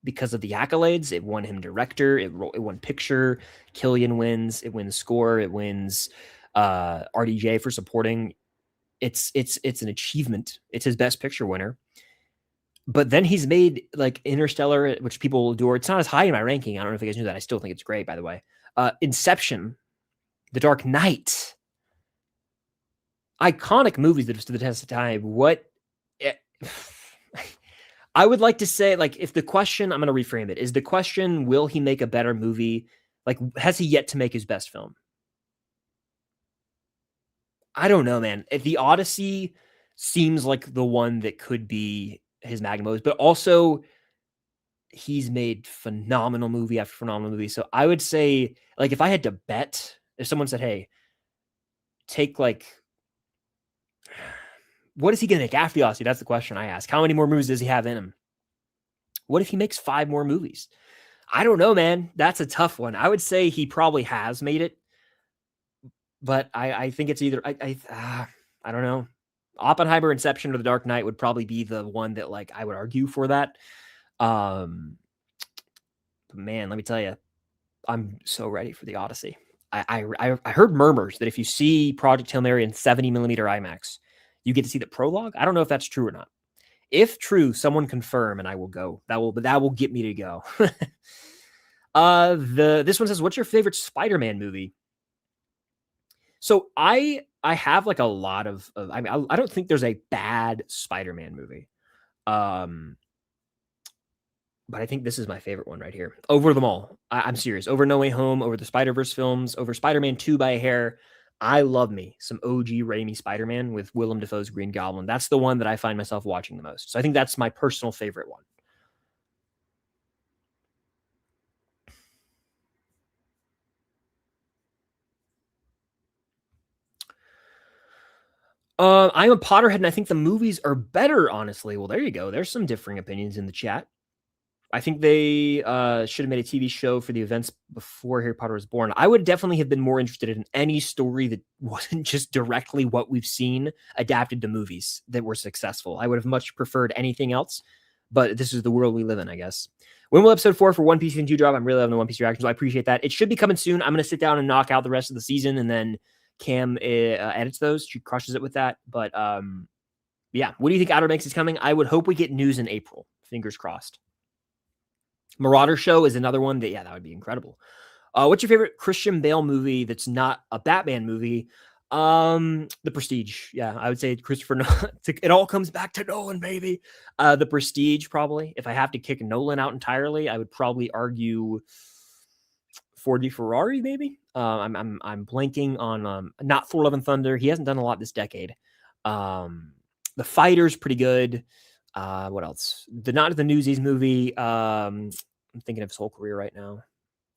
because of the accolades. It won him director. It won picture. Killian wins. It wins score. It wins RDJ for supporting. It's an achievement. It's his best picture winner. But then he's made like Interstellar, which people adore. It's not as high in my ranking. I don't know if you guys knew that. I still think it's great, by the way. Inception, The Dark Knight, iconic movies that have stood the test of time. I would like to say, like, if the question, I'm going to reframe it, is the question, will he make a better movie? Like, has he yet to make his best film? I don't know, man. If The Odyssey seems like the one that could be his magnum opus, but also he's made phenomenal movie after phenomenal movie. So I would say, like, if I had to bet, if someone said, hey, take like, what is he going to make after The Odyssey? That's the question I ask. How many more movies does he have in him? What if he makes 5 more movies? I don't know, man. That's a tough one. I would say he probably has made it, but I think it's either, I don't know. Oppenheimer, Inception, or The Dark Knight would probably be the one that, like, I would argue for that. But man, let me tell you, I'm so ready for The Odyssey. I heard murmurs that if you see Project Hail Mary in 70mm IMAX, you get to see the prologue. I don't know if that's true or not. If true, someone confirm and I will go. That will get me to go. This one says, what's your favorite Spider-Man movie? So I have like a lot of I mean, I don't think there's a bad Spider-Man movie. But I think this is my favorite one right here. Over them all. I'm serious. Over No Way Home, over the Spider-Verse films, over Spider-Man 2 by a hair. I love me some OG Raimi Spider-Man with Willem Dafoe's Green Goblin. That's the one that I find myself watching the most. So I think that's my personal favorite one. I'm a Potterhead, and I think the movies are better, honestly. Well, there you go. There's some differing opinions in the chat. I think they should have made a TV show for the events before Harry Potter was born. I would definitely have been more interested in any story that wasn't just directly what we've seen adapted to movies that were successful. I would have much preferred anything else, but this is the world we live in, I guess. When will episode 4 for One Piece season 2 drop? I'm really loving the One Piece reactions, so I appreciate that. It should be coming soon. I'm going to sit down and knock out the rest of the season, and then Cam edits those. She crushes it with that. But yeah, what do you think Outer Banks is coming? I would hope we get news in April. Fingers crossed. Marauder Show is another one that would be incredible. What's your favorite Christian Bale movie that's not a Batman movie? The Prestige. Yeah, I would say Christopher Nolan. It all comes back to Nolan, baby. The Prestige, probably. If I have to kick Nolan out entirely, I would probably argue Ford v Ferrari, maybe. I'm blanking on not Thor: Love and Thunder. He hasn't done a lot this decade. The Fighter's pretty good. What else? Not the Newsies movie. I'm thinking of his whole career right now.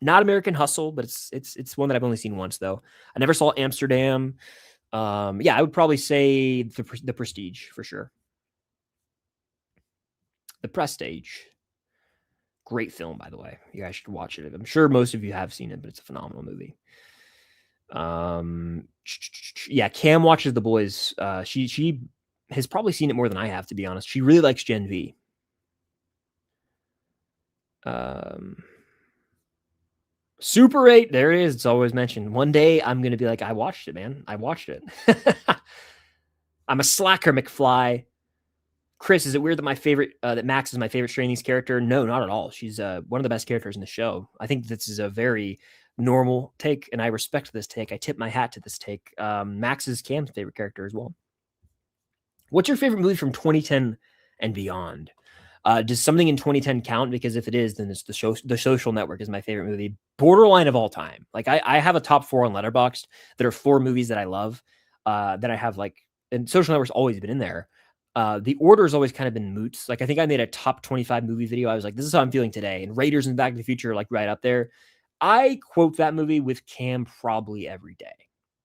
Not American Hustle, but it's one that I've only seen once though. I never saw Amsterdam. Yeah, I would probably say the Prestige for sure. The Prestige. Great film, by the way. You guys should watch it. I'm sure most of you have seen it, but it's a phenomenal movie. Yeah, Cam watches The Boys. She has probably seen it more than I have, to be honest. She really likes Gen V. Super 8, there it is. It's always mentioned. One day I'm gonna be like, I watched it, man. I watched it. I'm a slacker, McFly. Chris, is it weird that that Max is my favorite Stranger Things character? No, not at all. She's one of the best characters in the show. I think this is a very normal take, and I respect this take. I tip my hat to this take. Max is Cam's favorite character as well. What's your favorite movie from 2010 and beyond? Does something in 2010 count? Because if it is, then it's The Social Network is my favorite movie, borderline of all time. Like I have a top 4 on Letterboxd. There are 4 movies that I love that I have like, and Social Network's always been in there. The order has always kind of been moots. Like I think I made a top 25 movie video. I was like, this is how I'm feeling today. And Raiders and Back to the Future are like right up there. I quote that movie with Cam probably every day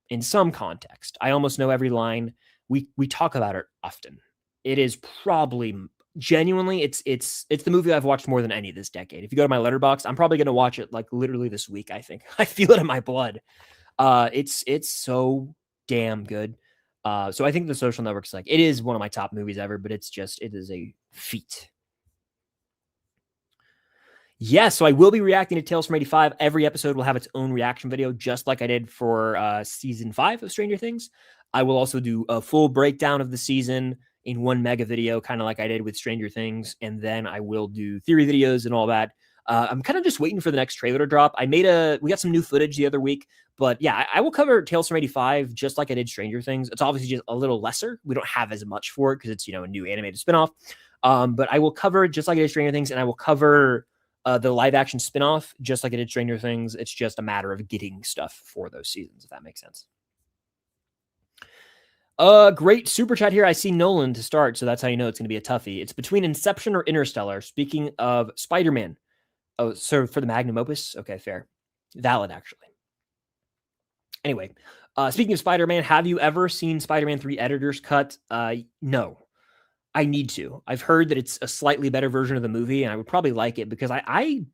in some context. I almost know every line. We talk about it often. It is probably genuinely it's the movie I've watched more than any this decade. If you go to my Letterboxd, I'm probably going to watch it like literally this week. I think I feel it in my blood. It's so damn good. So I think The Social Network's like, it is one of my top movies ever, but it is a feat. Yeah, so I will be reacting to Tales from 85. Every episode will have its own reaction video, just like I did for season 5 of Stranger Things. I will also do a full breakdown of the season in one mega video, kind of like I did with Stranger Things. And then I will do theory videos and all that. I'm kind of just waiting for the next trailer to drop. We got some new footage the other week, but yeah, I will cover Tales from 85 just like I did Stranger Things. It's obviously just a little lesser. We don't have as much for it because it's, a new animated spinoff. But I will cover it just like I did Stranger Things, and I will cover the live action spinoff just like I did Stranger Things. It's just a matter of getting stuff for those seasons, if that makes sense. Great super chat here. I see Nolan to start, so that's how you know it's going to be a toughie. It's between Inception or Interstellar. Speaking of Spider-Man. Oh, so for the magnum opus? Okay, fair. Valid, actually. Anyway, speaking of Spider-Man, have you ever seen Spider-Man 3 Editor's Cut? No. I need to. I've heard that it's a slightly better version of the movie, and I would probably like it because I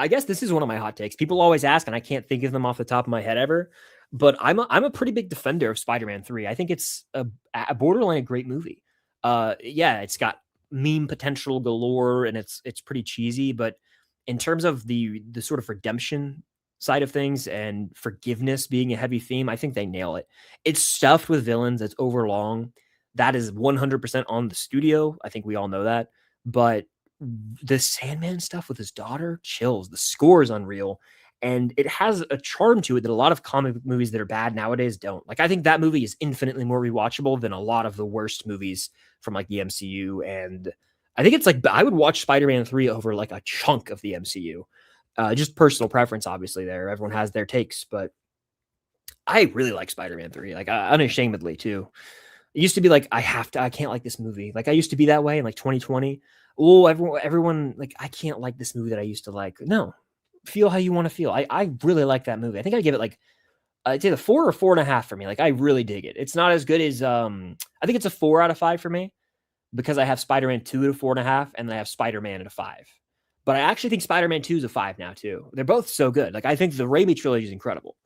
guess this is one of my hot takes. People always ask, and I can't think of them off the top of my head ever, but I'm a pretty big defender of Spider-Man 3. I think it's a borderline great movie. Yeah, it's got meme potential galore, and it's pretty cheesy, but in terms of the sort of redemption side of things and forgiveness being a heavy theme, I think they nail it. It's stuffed with villains. It's overlong. That is 100% on the studio. I think we all know that. But the Sandman stuff with his daughter, chills. The score is unreal. And it has a charm to it that a lot of comic book movies that are bad nowadays don't. Like, I think that movie is infinitely more rewatchable than a lot of the worst movies from like the MCU. And I think it's like, I would watch Spider-Man 3 over like a chunk of the MCU. Just personal preference, obviously, there. Everyone has their takes, but I really like Spider-Man 3, like unashamedly too. It used to be like, I can't like this movie. Like I used to be that way in like 2020. Oh, everyone like, I can't like this movie that I used to like. No, feel how you want to feel. I really like that movie. I think I give it like, I'd say the 4 or 4.5 for me. Like I really dig it. It's not as good as, I think it's a 4 out of 5 for me because I have Spider-Man 2 at a 4.5 and then I have Spider-Man at a 5. But I actually think Spider-Man 2 is a 5 now too. They're both so good. Like I think the Raimi trilogy is incredible.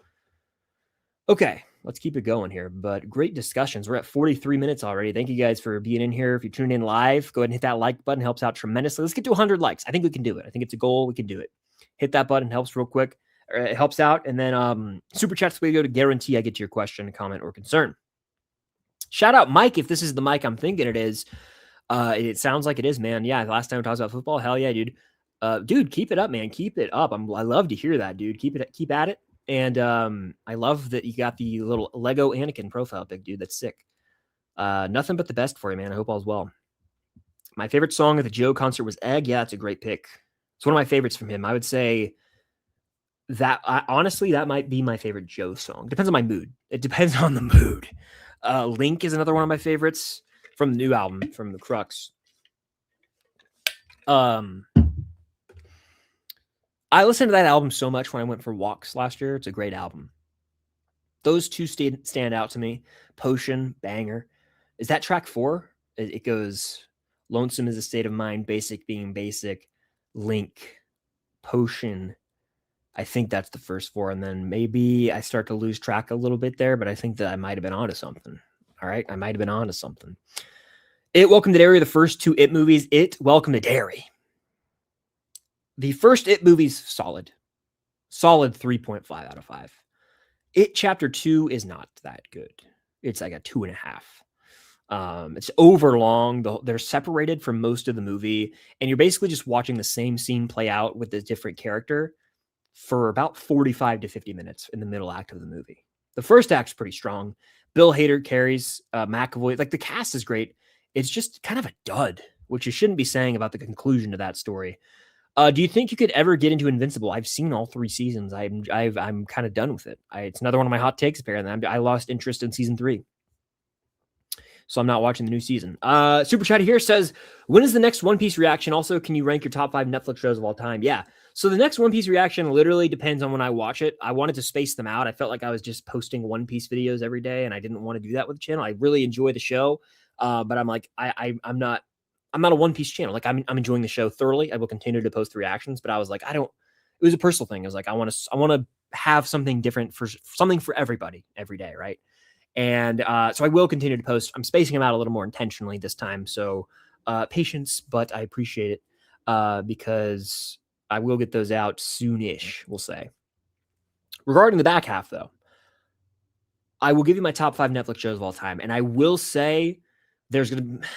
Okay, let's keep it going here, but great discussions. We're at 43 minutes already. Thank you guys for being in here. If you tuned in live, go ahead and hit that like button. Helps out tremendously. Let's get to 100 likes. I think we can do it. I think it's a goal. We can do it. Hit that button. Helps real quick. It helps out. And then super chat's the way to go to guarantee I get to your question, comment, or concern. Shout out Mike if this is the Mike I'm thinking it is. It sounds like it is, man. Yeah, last time we talked about football. Hell yeah, dude. Dude, keep it up, man. Keep it up. I love to hear that, dude. Keep at it. And I love that you got the little Lego Anakin profile pic, dude. That's sick. Nothing but the best for you, man. I hope all's well. My favorite song at the Joe concert was Egg. Yeah, it's a great pick. It's one of my favorites from him. I would say that honestly, that might be my favorite Joe song. Depends on my mood. It depends on the mood. Link is another one of my favorites from the new album, from the Crux. I listened to that album so much when I went for walks last year. It's a great album. Those two stand out to me. Potion, banger. Is that track 4? It goes Lonesome is a state of mind, basic being basic, Link, Potion. I think that's the first 4. And then maybe I start to lose track a little bit there, but I think that I might have been onto something. All right. I might have been onto something. It, Welcome to Derry, the first 2 It movies. It, Welcome to Derry. The first It movie's solid. Solid 3.5 out of 5. It Chapter 2 is not that good. It's like a 2.5. It's over long. They're separated from most of the movie, and you're basically just watching the same scene play out with a different character for about 45 to 50 minutes in the middle act of the movie. The first act's pretty strong. Bill Hader carries McAvoy. Like, the cast is great. It's just kind of a dud, which you shouldn't be saying about the conclusion to that story. Do you think you could ever get into Invincible? I've seen all 3 seasons. I'm kind of done with it. It's another one of my hot takes, apparently. I lost interest in season 3. So I'm not watching the new season. Super Chatty here says, when is the next One Piece reaction? Also, can you rank your top 5 Netflix shows of all time? Yeah. So the next One Piece reaction literally depends on when I watch it. I wanted to space them out. I felt like I was just posting One Piece videos every day, and I didn't want to do that with the channel. I really enjoy the show, but I'm like, I'm not a One Piece channel. Like, I'm enjoying the show thoroughly. I will continue to post the reactions, but I was like, it was a personal thing. I was like, I want to have something different something for everybody every day, right? And so I will continue to post. I'm spacing them out a little more intentionally this time. So patience, but I appreciate it because I will get those out soonish, we'll say. Regarding the back half, though, I will give you my top 5 Netflix shows of all time. And I will say there's going to...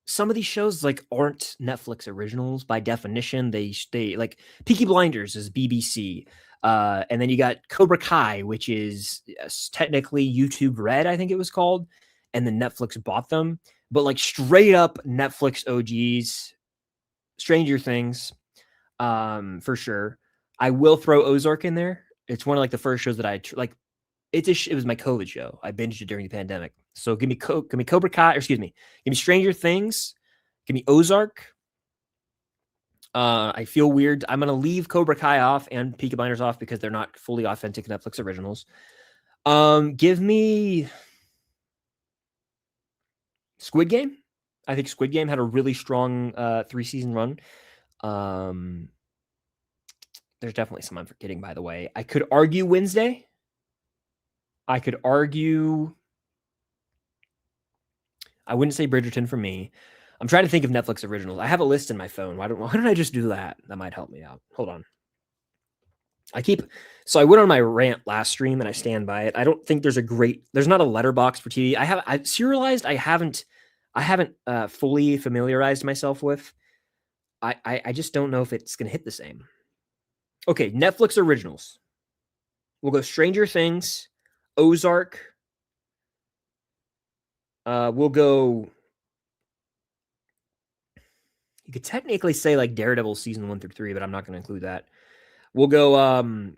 Some of these shows like aren't Netflix originals by definition. They like Peaky Blinders is BBC. And then you got Cobra Kai, which is technically YouTube Red, I think it was called. And then Netflix bought them. But like straight up Netflix OGs, Stranger Things, for sure. I will throw Ozark in there. It's one of like the first shows that I like. It was my COVID show. I binged it during the pandemic. So give me Cobra Kai, or excuse me, give me Stranger Things, give me Ozark. I feel weird. I'm gonna leave Cobra Kai off and Peaky Blinders off because they're not fully authentic Netflix originals. Give me Squid Game. I think Squid Game had a really strong 3-season run. There's definitely some I'm forgetting, by the way. I could argue Wednesday. I could argue. I wouldn't say Bridgerton for me. I'm trying to think of Netflix originals. I have a list in my phone. Why don't I just do that? That might help me out. Hold on. So I went on my rant last stream and I stand by it. I don't think there's not a letterbox for TV. I serialized. I haven't fully familiarized myself with. I just don't know if it's going to hit the same. Okay. Netflix originals. We'll go Stranger Things, Ozark. We'll go. You could technically say like Daredevil season 1 through 3, but I'm not going to include that. We'll go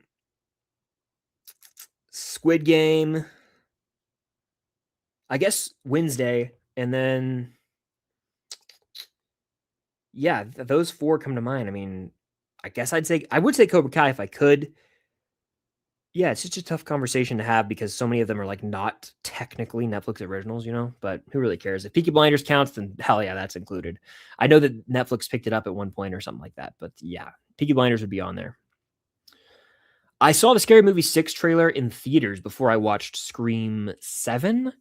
Squid Game. I guess Wednesday, and then yeah, those 4 come to mind. I mean, I guess I would say Cobra Kai if I could. Yeah, it's just a tough conversation to have because so many of them are like not technically Netflix originals, but who really cares? If Peaky Blinders counts, then hell yeah, that's included. I know that Netflix picked it up at one point or something like that, but yeah, Peaky Blinders would be on there. I saw the Scary Movie 6 trailer in theaters before I watched Scream 7.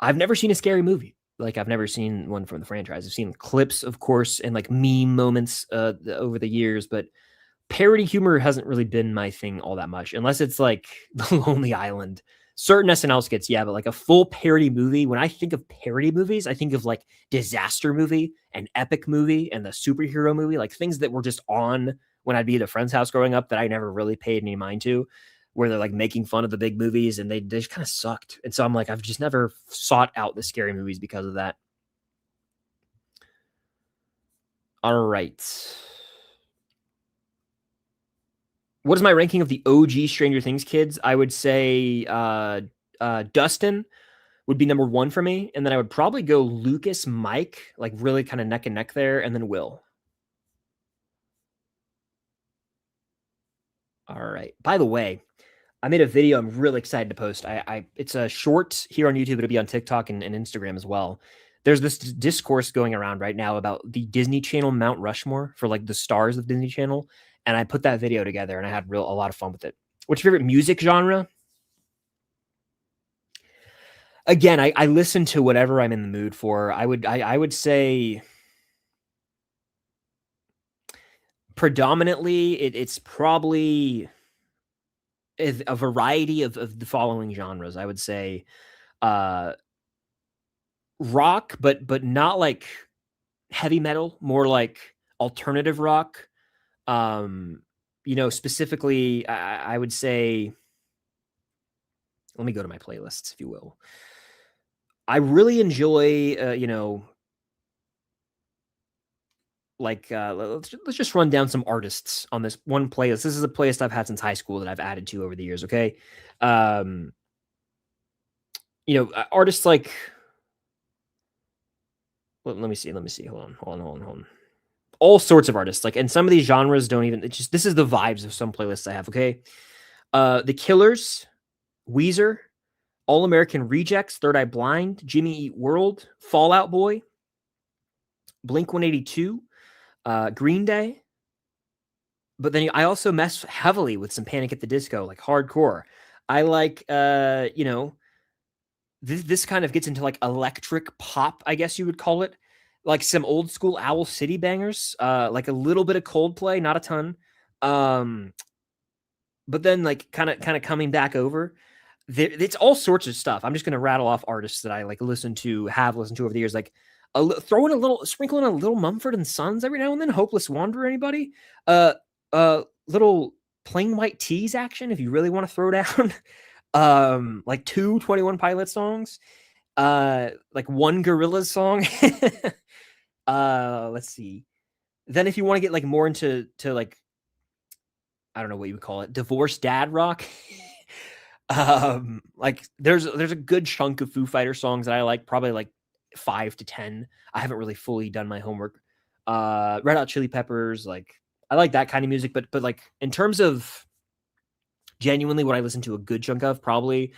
I've never seen a scary movie. Like, I've never seen one from the franchise. I've seen clips, of course, and like meme moments over the years, but parody humor hasn't really been my thing all that much, unless it's like The Lonely Island. Certain SNL skits, yeah, but like a full parody movie, when I think of parody movies, I think of like disaster movie, an epic movie, and the superhero movie, like things that were just on when I'd be at a friend's house growing up that I never really paid any mind to, where they're like making fun of the big movies and they just kind of sucked. And so I'm like, I've just never sought out the scary movies because of that. All right. What is my ranking of the OG Stranger Things kids? I would say Dustin would be number 1 for me. And then I would probably go Lucas, Mike, like really kind of neck and neck there. And then Will. All right. By the way, I made a video I'm really excited to post. It's a short here on YouTube. It'll be on TikTok and Instagram as well. there's this discourse going around right now about the Disney Channel Mount Rushmore for like the stars of Disney Channel, and I put that video together and I had a lot of fun with it. What's your favorite music genre? Again, I listen to whatever I'm in the mood for. I would say predominantly it's probably a variety of the following genres. I would say uh rock, but not like heavy metal, more like alternative rock. Um, specifically, I would say, let me go to my playlists, if you will. I really enjoy, let's just run down some artists on this one playlist. This is a playlist I've had since high school that I've added to over the years. Okay, um, artists like, let me see. Hold on. All sorts of artists, like, and some of these genres don't even. It's just this is the vibes of some playlists I have. Okay, The Killers, Weezer, All American Rejects, Third Eye Blind, Jimmy Eat World, Fall Out Boy, Blink 182, Green Day. But then I also mess heavily with some Panic at the Disco, like hardcore. I like, this kind of gets into like electric pop, I guess you would call it. Like some old school Owl City bangers, like a little bit of Coldplay, not a ton. But then like kind of coming back over. It's all sorts of stuff. I'm just gonna rattle off artists that I like have listened to over the years. Like sprinkle in a little Mumford and Sons every now and then. Hopeless Wanderer, anybody? Little Plain White Tees action if you really want to throw down. Like 2 21 Pilot songs. Like one Gorillaz song. Let's see. Then if you want to get like more into like, I don't know what you would call it, divorced dad rock. Like there's a good chunk of Foo Fighter songs that I like, probably like 5 to 10. I haven't really fully done my homework. Red Hot Chili Peppers, like I like that kind of music, but like in terms of genuinely what I listen to a good chunk of, probably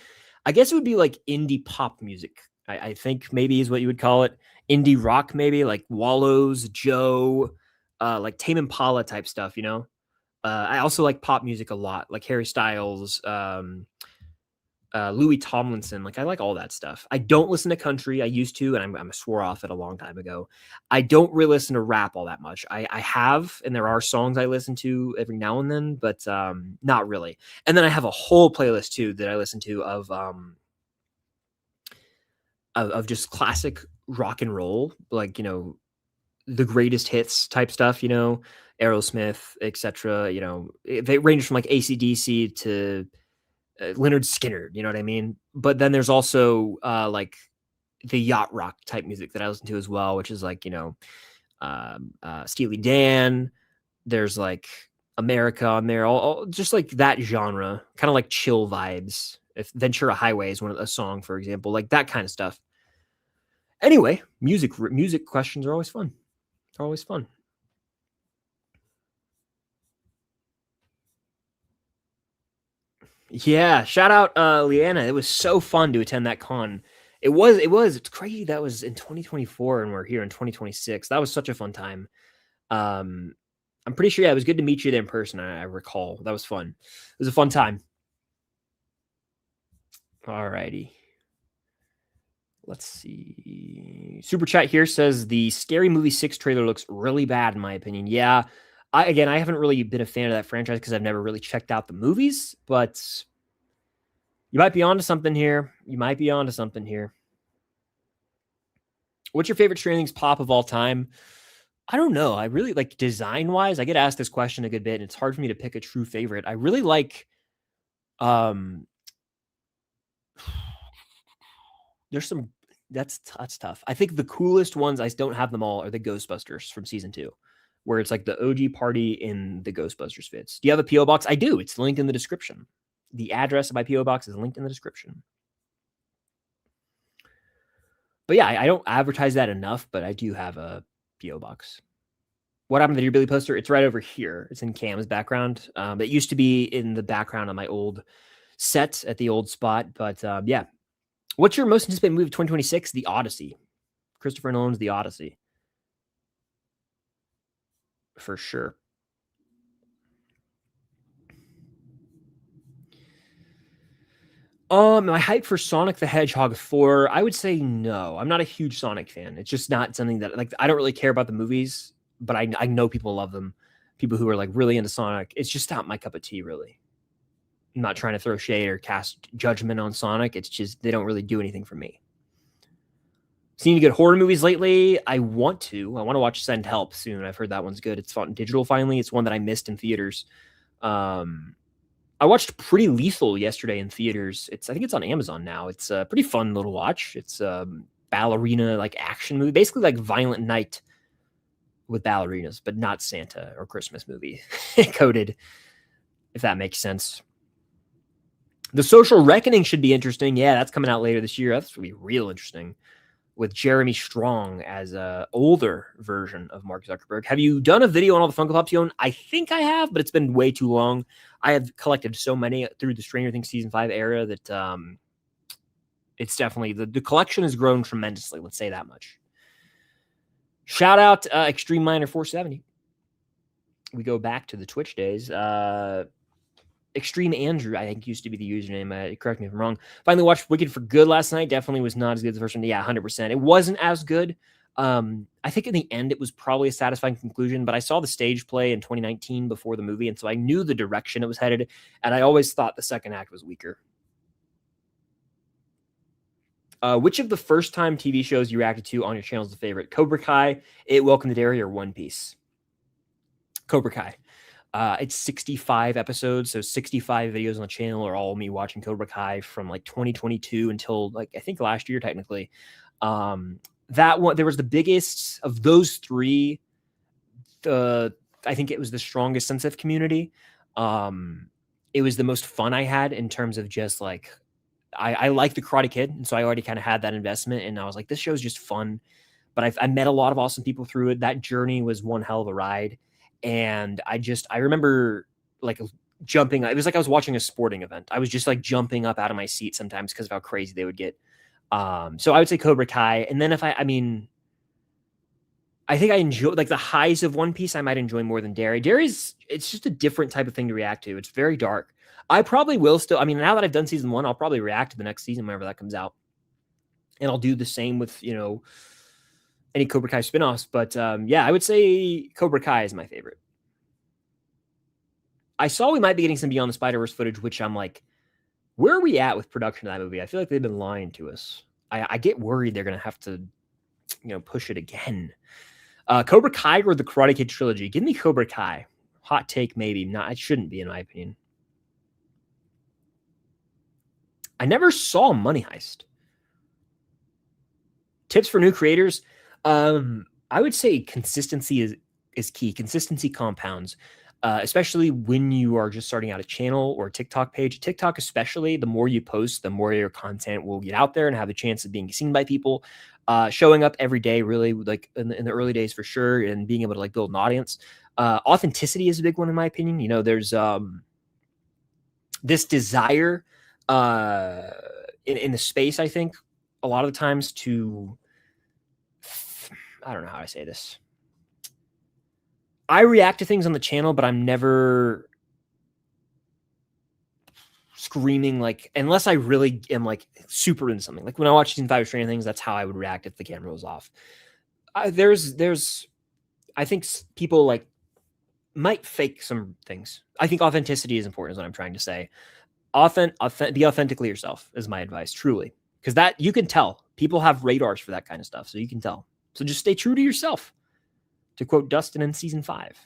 I guess it would be like indie pop music. I think maybe is what you would call it. Indie rock, maybe like Wallows, Joe, like Tame Impala type stuff, I also like pop music a lot, like Harry Styles, Louis Tomlinson. Like I like all that stuff. I don't listen to country. I used to, and I'm swore off it a long time ago. I don't really listen to rap all that much. I have, and there are songs I listen to every now and then, but not really. And then I have a whole playlist too that I listen to of just classic rock and roll, like the greatest hits type stuff. Aerosmith, etc. They range from like AC/DC to Leonard Skinner, you know what I mean? But then there's also like the yacht rock type music that I listen to as well, which is like, Steely Dan. There's like America on there, all just like that genre, kind of like chill vibes. If Ventura Highway is a song, for example, like that kind of stuff. Anyway, music questions are always fun. They're always fun. Yeah, shout out Leanna. It was so fun to attend that con. It's crazy that was in 2024 and we're here in 2026. That was such a fun time. I'm pretty sure it was good to meet you there in person. I recall. That was fun. It was a fun time. Alrighty. Let's see. Super chat here says the Scary Movie 6 trailer looks really bad in my opinion. Yeah. I haven't really been a fan of that franchise because I've never really checked out the movies, but you might be onto something here. What's your favorite Stranger Things pop of all time? I don't know. I really like design-wise. I get asked this question a good bit, and it's hard for me to pick a true favorite. I really like there's some that's tough. I think the coolest ones, I don't have them all, are the Ghostbusters from season 2, where it's like the OG party in the Ghostbusters fits. Do you have a PO box? I do. It's linked in the description. The address of my PO box is linked in the description. But yeah, I don't advertise that enough, but I do have a PO box. What happened to your Billy poster? It's right over here. It's in Cam's background. It used to be in the background on my old set at the old spot. But yeah. What's your most anticipated movie of 2026? The Odyssey. Christopher Nolan's The Odyssey. For sure. My hype for Sonic the Hedgehog 4, I would say no. I'm not a huge Sonic fan. It's just not something that, like, I don't really care about the movies, but I know people love them. People who are like really into Sonic. It's just not my cup of tea, really. I'm not trying to throw shade or cast judgment on Sonic. It's just they don't really do anything for me. Seen any good horror movies lately? I want to watch Send Help soon. I've heard that one's good. It's on digital finally. It's one that I missed in theaters. I watched Pretty Lethal yesterday in theaters. I think it's on Amazon now. It's a pretty fun little watch. It's a ballerina like action movie, basically like Violent Night with ballerinas, but not Santa or Christmas movie coded, if that makes sense. The Social Reckoning should be interesting. Yeah, that's coming out later this year. That's going to be real interesting with Jeremy Strong as an older version of Mark Zuckerberg. Have you done a video on all the Funko Pops you own? I think I have, but it's been way too long. I have collected so many through the Stranger Things Season 5 era that it's definitely, the collection has grown tremendously. Let's say that much. Shout out Extreme Miner 470. We go back to the Twitch days. Extreme Andrew, I think, used to be the username. Correct me if I'm wrong. Finally watched Wicked for Good last night. Definitely was not as good as the first one. Yeah, 100%. It wasn't as good. I think in the end, it was probably a satisfying conclusion, but I saw the stage play in 2019 before the movie, and so I knew the direction it was headed, and I always thought the second act was weaker. Which of the first-time TV shows you reacted to on your channel is the favorite? Cobra Kai, Welcome to Derry, or One Piece? Cobra Kai. It's 65 episodes, so 65 videos on the channel are all me watching Cobra Kai from like 2022 until like I think last year technically. That one, there was the biggest of those three. I think it was the strongest sense of community. It was the most fun I had in terms of just like I like the Karate Kid, and so I already kind of had that investment, and I was like, this show is just fun. But I met a lot of awesome people through it. That journey was one hell of a ride. And I remember like jumping. It was like I was watching a sporting event. I was just like jumping up out of my seat sometimes because of how crazy they would get. So I would say Cobra Kai. And then I think I enjoy like the highs of One Piece. I might enjoy more than Derry. It's just a different type of thing to react to. It's very dark. I probably will still. I mean, now that I've done season 1, I'll probably react to the next season whenever that comes out. And I'll do the same with, any Cobra Kai spinoffs. But yeah, I would say Cobra Kai is my favorite. I saw we might be getting some Beyond the Spider-Verse footage, which I'm like, where are we at with production of that movie? I feel like they've been lying to us. I get worried they're going to have to, push it again. Cobra Kai or the Karate Kid trilogy? Give me Cobra Kai. Hot take, maybe. Not. It shouldn't be, in my opinion. I never saw Money Heist. Tips for new creators. I would say consistency is key. Consistency compounds, especially when you are just starting out a channel or a TikTok page. TikTok especially, the more you post, the more your content will get out there and have a chance of being seen by people. Showing up every day, really, like in the early days for sure, and being able to like build an audience. Authenticity is a big one in my opinion. There's this desire in the space, I think, a lot of the times to, I don't know how I say this. I react to things on the channel, but I'm never screaming, like, unless I really am like super into something. Like when I watch season 5 of Stranger Things, that's how I would react if the camera was off. I think people like might fake some things. I think authenticity is important, is what I'm trying to say. Be authentically yourself is my advice, truly. Because that you can tell. People have radars for that kind of stuff, so you can tell. So just stay true to yourself. To quote Dustin in season 5.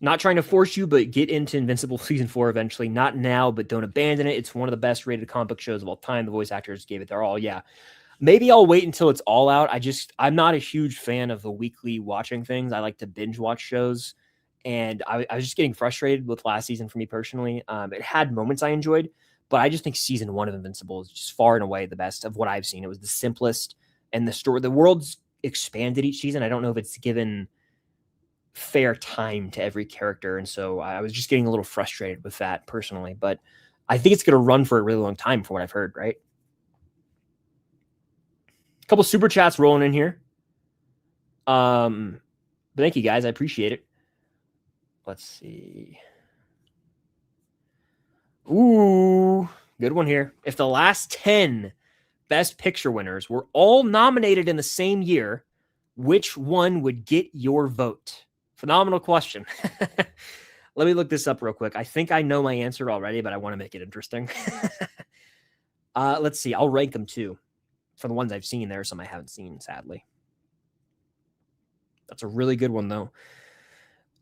Not trying to force you, but get into Invincible season 4 eventually. Not now, but don't abandon it. It's one of the best rated comic book shows of all time. The voice actors gave it their all. Yeah. Maybe I'll wait until it's all out. I'm not a huge fan of the weekly watching things. I like to binge watch shows. And I was just getting frustrated with last season for me personally. It had moments I enjoyed, but I just think season 1 of Invincible is just far and away the best of what I've seen. It was the simplest, and the world's expanded each season. I don't know if it's given fair time to every character, and so I was just getting a little frustrated with that personally. But I think it's going to run for a really long time, from what I've heard. Right? A couple super chats rolling in here. Thank you guys. I appreciate it. Let's see. Ooh, good one here. If the last 10 Best Picture winners were all nominated in the same year, which one would get your vote? Phenomenal question. Let me look this up real quick. I think I know my answer already, but I want to make it interesting. Let's see. I'll rank them too. For the ones I've seen, there are some I haven't seen, sadly. That's a really good one, though.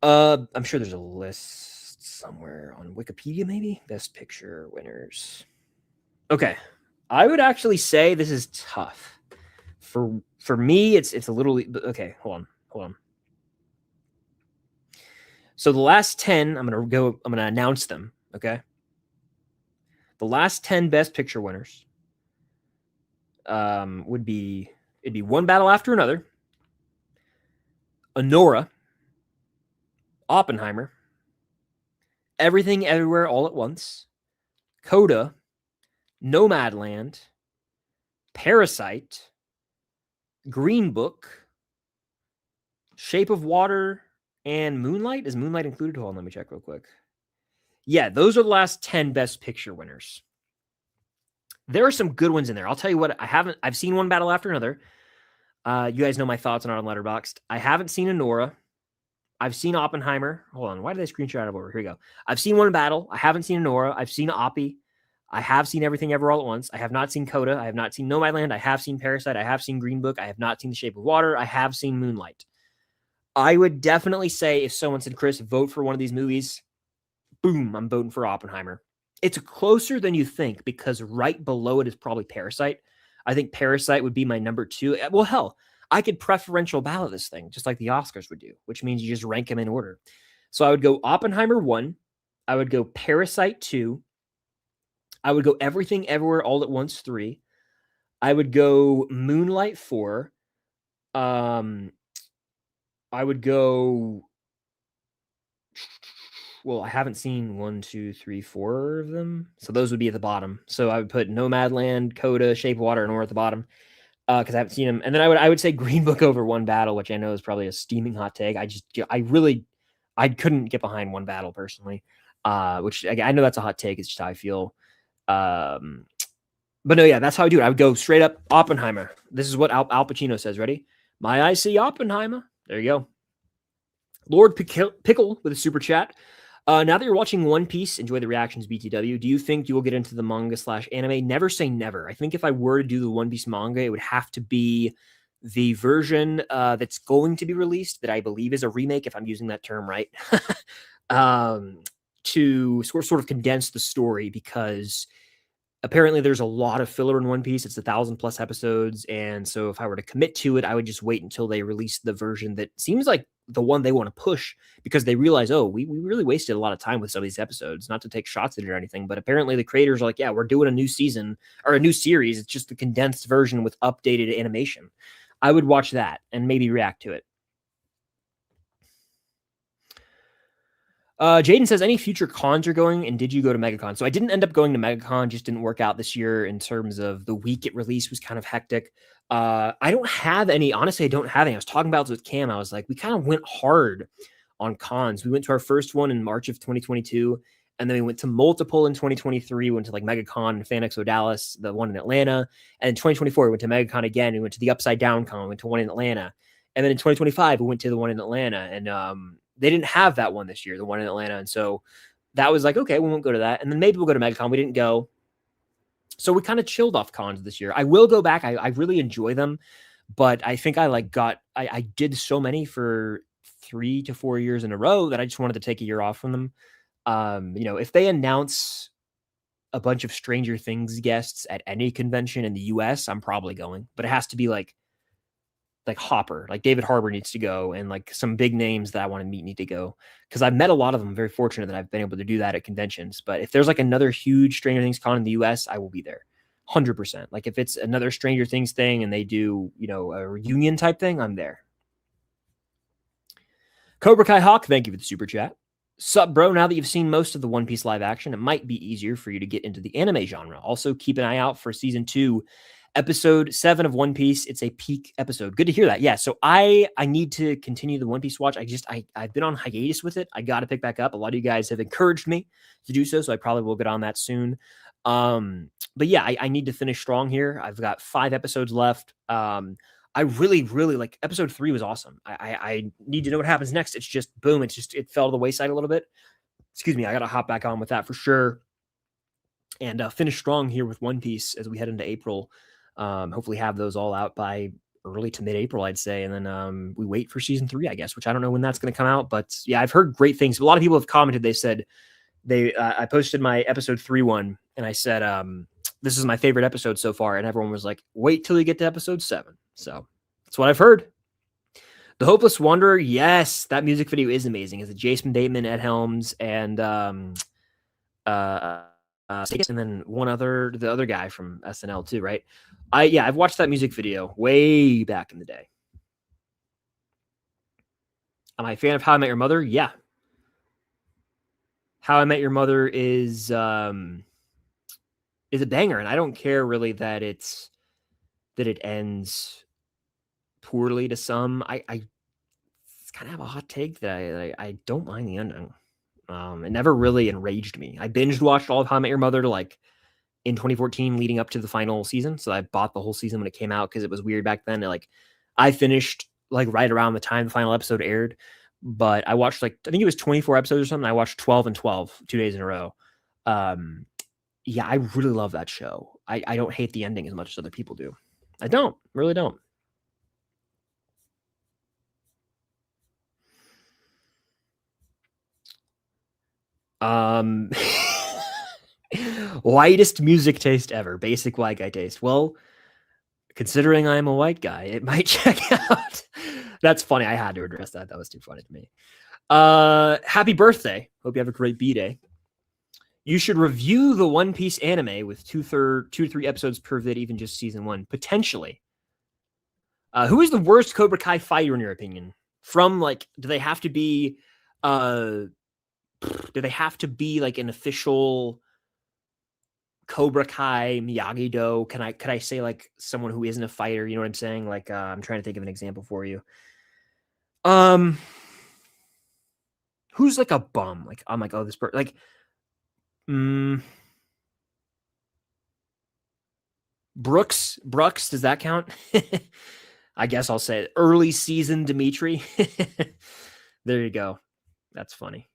I'm sure there's a list somewhere on Wikipedia, maybe. Best Picture winners. Okay. I would actually say this is tough. For me, it's a little... Okay, hold on. So the last 10, I'm going to announce them, okay? The last 10 Best Picture winners it'd be One Battle After Another, Anora, Oppenheimer, Everything Everywhere All at Once, Coda, Nomadland, Parasite, Green Book, Shape of Water, and Moonlight. Is Moonlight included? Hold on, let me check real quick. Yeah, those are the last 10 Best Picture winners. There are some good ones in there. I'll tell you what, I've seen One Battle After Another. You guys know my thoughts on our Letterboxd. I haven't seen Anora. I've seen Oppenheimer. Hold on, why did I screenshot it over? Here we go. I've seen One Battle. I haven't seen Anora. I've seen Oppie. I have seen Everything Ever All at Once. I have not seen Coda. I have not seen Nomadland. I have seen Parasite. I have seen Green Book. I have not seen The Shape of Water. I have seen Moonlight. I would definitely say if someone said, Chris, vote for one of these movies, boom, I'm voting for Oppenheimer. It's closer than you think because right below it is probably Parasite. I think Parasite would be my number 2. Well, hell, I could preferential ballot this thing just like the Oscars would do, which means you just rank them in order. So I would go Oppenheimer 1. I would go Parasite 2. I would go Everything Everywhere All at Once 3. I would go Moonlight 4. I would go... Well, I haven't seen 1, 2, 3, 4 of them. So those would be at the bottom. So I would put Nomadland, Coda, Shape of Water, and Anora at the bottom. Because I haven't seen them. And then I would say Green Book over One Battle, which I know is probably a steaming hot take. I couldn't get behind One Battle personally. Which I know that's a hot take. It's just how I feel. But no, yeah, that's how I do it. I would go straight up Oppenheimer. This is what Al Pacino says. Ready? My eyes see Oppenheimer. There you go. Lord Pickle with a super chat. Now that you're watching One Piece, enjoy the reactions, BTW. Do you think you will get into the manga/anime? Never say never. I think if I were to do the One Piece manga, it would have to be the version that's going to be released, that I believe is a remake, if I'm using that term right, to sort of condense the story, because apparently there's a lot of filler in One Piece. It's 1,000+ episodes. And so if I were to commit to it, I would just wait until they release the version that seems like the one they want to push, because they realize, oh, we really wasted a lot of time with some of these episodes, not to take shots at it or anything. But apparently the creators are like, yeah, we're doing a new season or a new series. It's just the condensed version with updated animation. I would watch that and maybe react to it. Jaden says, any future cons are going, and did you go to MegaCon? So I didn't end up going to MegaCon, just didn't work out this year in terms of the week it released was kind of hectic. I don't have any, honestly, I don't have any. I was talking about this with Cam. I was like, we kind of went hard on cons. We went to our first one in March of 2022, and then we went to multiple in 2023. We went to like MegaCon and Fan Expo Dallas, the one in Atlanta. And in 2024, we went to MegaCon again. We went to the Upside Down Con, we went to one in Atlanta. And then in 2025, we went to the one in Atlanta. And they didn't have that one this year, the one in Atlanta. And so that was like, okay, we won't go to that. And then maybe we'll go to MegaCon. We didn't go. So we kind of chilled off cons this year. I will go back. I really enjoy them, but I think I did so many for 3 to 4 years in a row that I just wanted to take a year off from them. If they announce a bunch of Stranger Things guests at any convention in the US, I'm probably going, but it has to be like Hopper, like David Harbour needs to go, and like some big names that I want to meet need to go, because I've met a lot of them. I'm very fortunate that I've been able to do that at conventions. But if there's like another huge Stranger Things con in the US, I will be there 100%. Like if it's another Stranger Things thing and they do, a reunion type thing, I'm there. Cobra Kai Hawk, thank you for the super chat. Sup, bro? Now that you've seen most of the One Piece live action, it might be easier for you to get into the anime genre. Also, keep an eye out for season 2 Episode 7 of One Piece. It's a peak episode. Good to hear that. Yeah. So I need to continue the One Piece watch. I've been on hiatus with it. I got to pick back up. A lot of you guys have encouraged me to do so. So I probably will get on that soon. But yeah, I need to finish strong here. I've got 5 episodes left. I really, really like episode 3 was awesome. I need to know what happens next. It's just boom. It fell to the wayside a little bit. Excuse me. I got to hop back on with that for sure. And finish strong here with One Piece as we head into April. Hopefully have those all out by early to mid-April, I'd say. And then we wait for season 3, I guess, which I don't know when that's going to come out. But yeah, I've heard great things. A lot of people have commented. They said I posted my episode 3 one, and I said, this is my favorite episode so far. And everyone was like, wait till you get to episode 7. So that's what I've heard. The Hopeless Wanderer. Yes, that music video is amazing. It's Jason Bateman, Ed Helms, and and then the other guy from SNL too, right? I've watched that music video way back in the day. Am I a fan of How I Met Your Mother? Yeah. How I Met Your Mother is a banger, and I don't care really that it ends poorly to some. I kind of have a hot take that I don't mind the ending. It never really enraged me. I binged watched all of How I Met Your Mother in 2014 leading up to the final season. So I bought the whole season when it came out because it was weird back then. I finished right around the time the final episode aired, but I watched I think it was 24 episodes or something. I watched 12 and 12 2 days in a row. Yeah, I really love that show. I don't hate the ending as much as other people do. I really don't. Whitest music taste ever. Basic white guy taste. Well, considering I'm a white guy, it might check out. That's funny. I had to address that. That was too funny to me. Happy birthday. Hope you have a great B-day. You should review the One Piece anime with 2 to 3 episodes per vid, even just season 1, potentially. Who is the worst Cobra Kai fighter in your opinion? From do they have to be an official Cobra Kai Miyagi-Do? Could I say someone who isn't a fighter? You know what I'm saying? I'm trying to think of an example for you. Who's a bum? I'm oh, this person Brooks, does that count? I guess I'll say early season Dimitri. There you go. That's funny.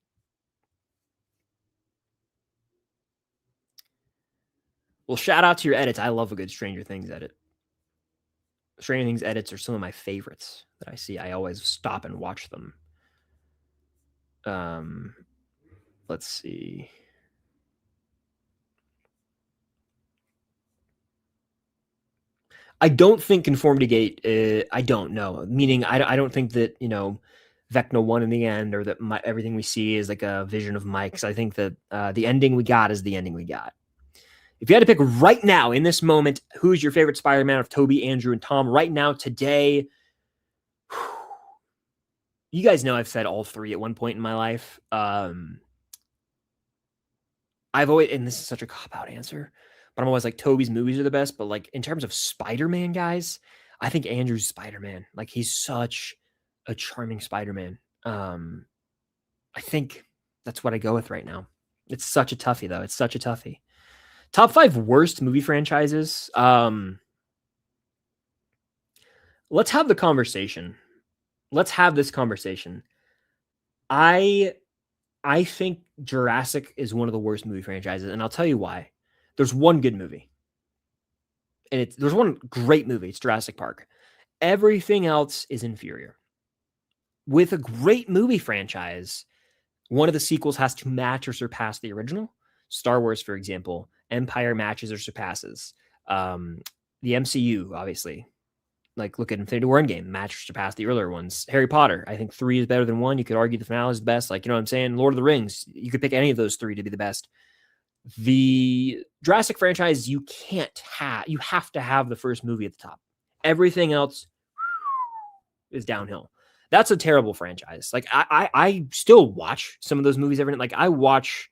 Well, shout out to your edits. I love a good Stranger Things edit. Stranger Things edits are some of my favorites that I see. I always stop and watch them. Let's see. I don't think Conformity Gate. I don't know. Meaning, I don't think that Vecna won in the end, or that everything we see is a vision of Mike's. I think that the ending we got is the ending we got. If you had to pick right now in this moment, who's your favorite Spider-Man of Toby, Andrew, and Tom right now today? You guys know I've said all 3 at one point in my life. I've always, and this is such a cop-out answer, but I'm always Toby's movies are the best. But in terms of Spider-Man, guys, I think Andrew's Spider-Man. He's such a charming Spider-Man. I think that's what I go with right now. It's such a toughie, though. It's such a toughie. Top 5 worst movie franchises. Let's have the conversation. Let's have this conversation. I think Jurassic is one of the worst movie franchises, and I'll tell you why. There's one good movie. And there's one great movie. It's Jurassic Park. Everything else is inferior. With a great movie franchise, one of the sequels has to match or surpass the original. Star Wars, for example, Empire matches or surpasses. The MCU, obviously. Look at Infinity War Endgame, match or surpass the earlier ones. Harry Potter, I think 3 is better than 1. You could argue the finale is the best. You know what I'm saying? Lord of the Rings, you could pick any of those 3 to be the best. The Jurassic franchise, you have to have the first movie at the top. Everything else is downhill. That's a terrible franchise. I still watch some of those movies every night. I watch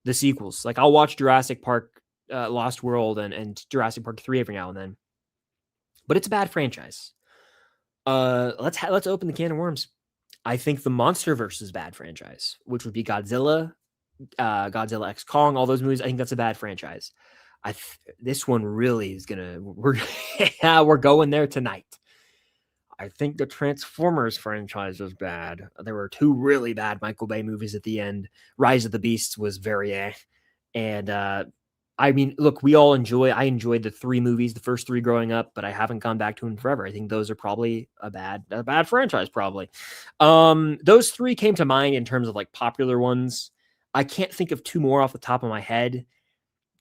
the sequels. I'll watch Jurassic Park Lost World and Jurassic Park 3 every now and then. But it's a bad franchise. Let's open the can of worms. I think the MonsterVerse is a bad franchise, which would be Godzilla, Godzilla X Kong, all those movies. I think that's a bad franchise. This one really is gonna. We're going there tonight. I think the Transformers franchise was bad. There were 2 really bad Michael Bay movies at the end. Rise of the Beasts was very and I mean, look, I enjoyed the 3 movies, the first 3 growing up, but I haven't gone back to them forever. I think those are probably a bad franchise, probably. Those 3 came to mind in terms of like popular ones. I can't think of 2 more off the top of my head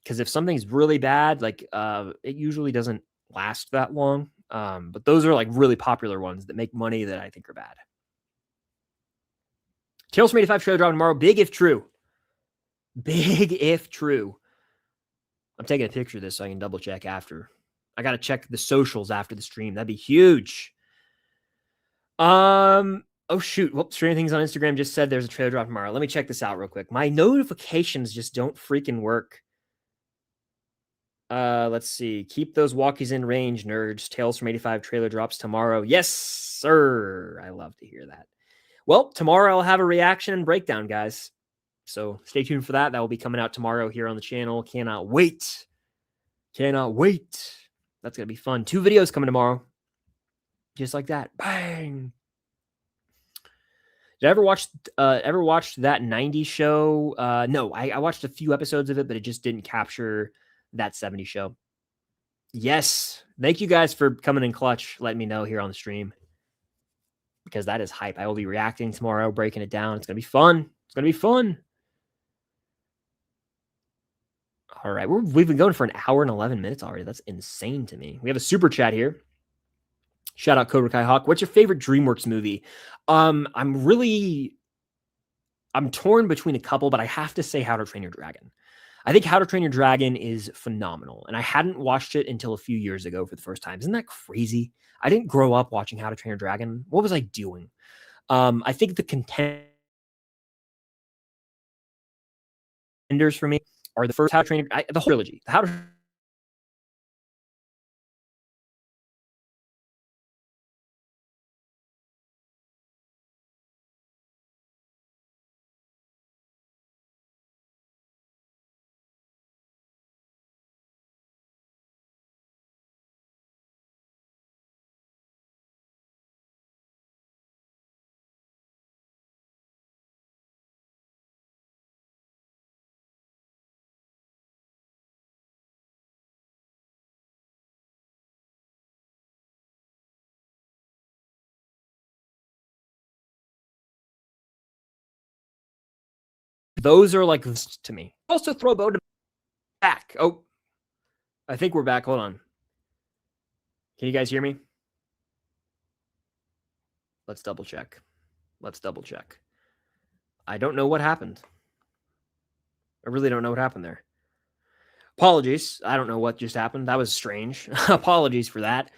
because if something's really bad, like it usually doesn't last that long. But those are like really popular ones that make money that I think are bad. Tales from 85 trailer drop tomorrow. Big if true. Big if true. I'm taking a picture of this so I can double check after. I got to check the socials after the stream. That'd be huge. Oh shoot. Well, Stranger Things on Instagram just said there's a trailer drop tomorrow. Let me check this out real quick. My notifications just don't freaking work. Let's see. Keep those walkies in range, nerds. Tales from 85 trailer drops tomorrow. Yes, sir. I love to hear that. Well, tomorrow I'll have a reaction and breakdown, guys. So stay tuned for that. That will be coming out tomorrow here on the channel. Cannot wait. Cannot wait. That's going to be fun. 2 videos coming tomorrow. Just like that. Bang. Did I ever watch that 90s show? No, I watched a few episodes of it, but it just didn't capture that 70s show. Yes. Thank you guys for coming in clutch, letting me know here on the stream. Because that is hype. I will be reacting tomorrow, breaking it down. It's going to be fun. It's going to be fun. All right. We've been going for an hour and 11 minutes already. That's insane to me. We have a super chat here. Shout out Cobra Kai Hawk. What's your favorite DreamWorks movie? I'm torn between a couple, but I have to say How to Train Your Dragon. I think How to Train Your Dragon is phenomenal, and I hadn't watched it until a few years ago for the first time. Isn't that crazy? I didn't grow up watching How to Train Your Dragon. What was I doing? I think the contenders for me are the first How to Train the whole trilogy. The How to those are like to me. Also throw Bo back. Oh, I think we're back. Hold on. Can you guys hear me? Let's double check. I don't know what happened. I really don't know what happened there. Apologies. I don't know what just happened. That was strange. Apologies for that.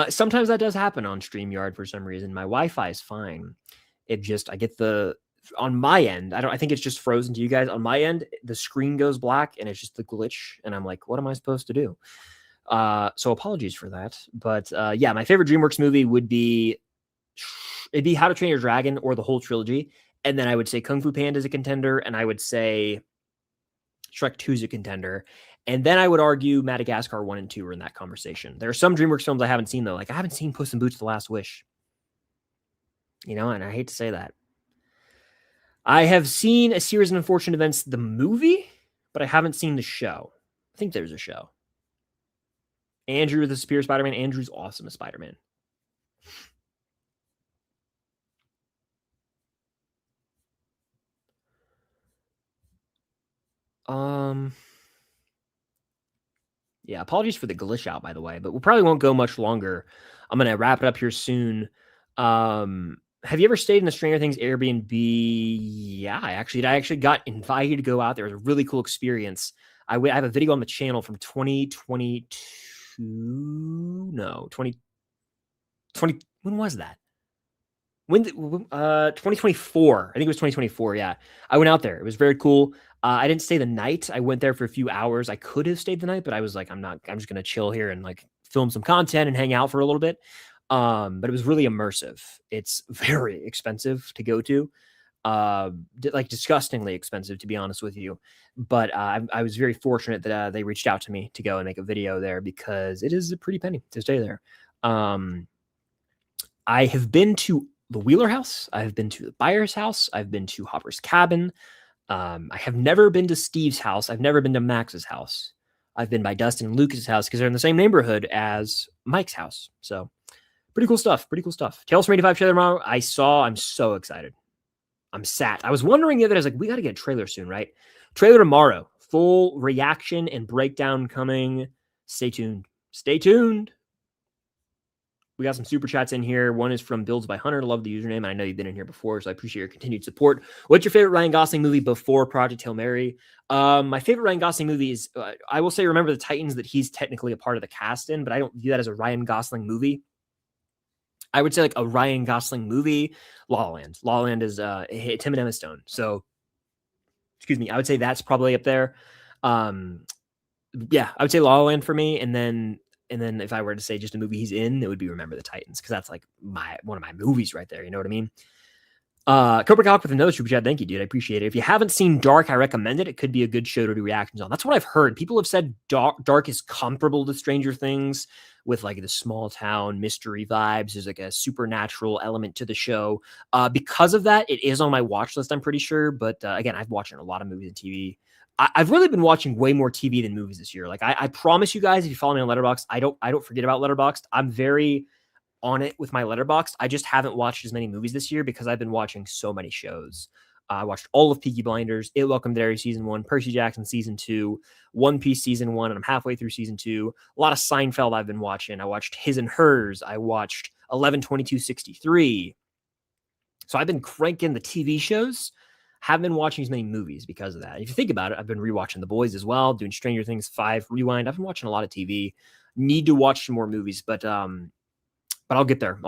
Sometimes that does happen on StreamYard for some reason. My Wi-Fi is fine. I get on my end, I think it's just frozen to you guys. On my end, the screen goes black and it's just the glitch. And I'm like, what am I supposed to do? So apologies for that. But yeah, my favorite DreamWorks movie it'd be How to Train Your Dragon or the whole trilogy. And then I would say Kung Fu Panda is a contender. And I would say Shrek 2 is a contender. And then I would argue Madagascar 1 and 2 are in that conversation. There are some DreamWorks films I haven't seen, though. Like, I haven't seen Puss in Boots: The Last Wish. And I hate to say that. I have seen A Series of Unfortunate Events, the movie, but I haven't seen the show. I think there's a show. Andrew, the Superior Spider-Man. Andrew's awesome as Spider-Man. Yeah, apologies for the glitch out, by the way, but we probably won't go much longer. I'm going to wrap it up here soon. Have you ever stayed in the Stranger Things Airbnb? Yeah, I actually got invited to go out there. It was a really cool experience. I have a video on the channel from 2022. No, 2020. When was that? 2024. I think it was 2024. Yeah. I went out there. It was very cool. I didn't stay the night. I went there for a few hours. I could have stayed the night, but I was like, I'm just gonna chill here and like film some content and hang out for a little bit. But it was really immersive. It's very expensive to go to, like disgustingly expensive, to be honest with you. But I was very fortunate that they reached out to me to go and make a video there because it is a pretty penny to stay there. I have been to the Wheeler House. I have been to the Byers House. I've been to Hopper's Cabin. I have never been to Steve's house. I've never been to Max's house. I've been by Dustin and Lucas's house because they're in the same neighborhood as Mike's house. So pretty cool stuff. Pretty cool stuff. Tales from 85 trailer tomorrow. I'm so excited. I'm sat. I was wondering the other day, I was like, we got to get a trailer soon, right? Trailer tomorrow. Full reaction and breakdown coming. Stay tuned. Stay tuned. We got some super chats in here. One is from Builds by Hunter. Love the username. I know you've been in here before, so I appreciate your continued support. What's your favorite Ryan Gosling movie before Project Hail Mary? My favorite Ryan Gosling movie is, I will say, Remember the Titans, that he's technically a part of the cast in, but I don't view that as a Ryan Gosling movie. I would say like a Ryan Gosling movie, La La Land. La La Land is Tim and Emma Stone. So, excuse me, I would say that's probably up there. Yeah, I would say La La Land for me, and then if I were to say just a movie he's in, it would be Remember the Titans, because that's like one of my movies right there. You know what I mean? Cobra Cock with another super chat. Thank you, dude. I appreciate it. If you haven't seen Dark, I recommend it. It could be a good show to do reactions on. That's what I've heard. People have said Dark is comparable to Stranger Things with like the small town mystery vibes. There's like a supernatural element to the show. Because of that, it is on my watch list, I'm pretty sure. But again, I've watched a lot of movies and TV. I've really been watching way more TV than movies this year. Like I promise you guys, if you follow me on Letterboxd, I don't forget about Letterboxd. I'm very on it with my Letterboxd. I just haven't watched as many movies this year because I've been watching so many shows. I watched all of Peaky Blinders, It Welcome to Derry season 1, Percy Jackson season 2, One Piece season 1, and I'm halfway through season 2. A lot of Seinfeld I've been watching. I watched His and Hers. I watched 11/22/63. So I've been cranking the TV shows. Haven't been watching as many movies because of that. If you think about it, I've been rewatching The Boys as well, doing Stranger Things 5 Rewind. I've been watching a lot of TV. Need to watch some more movies, but I'll get there.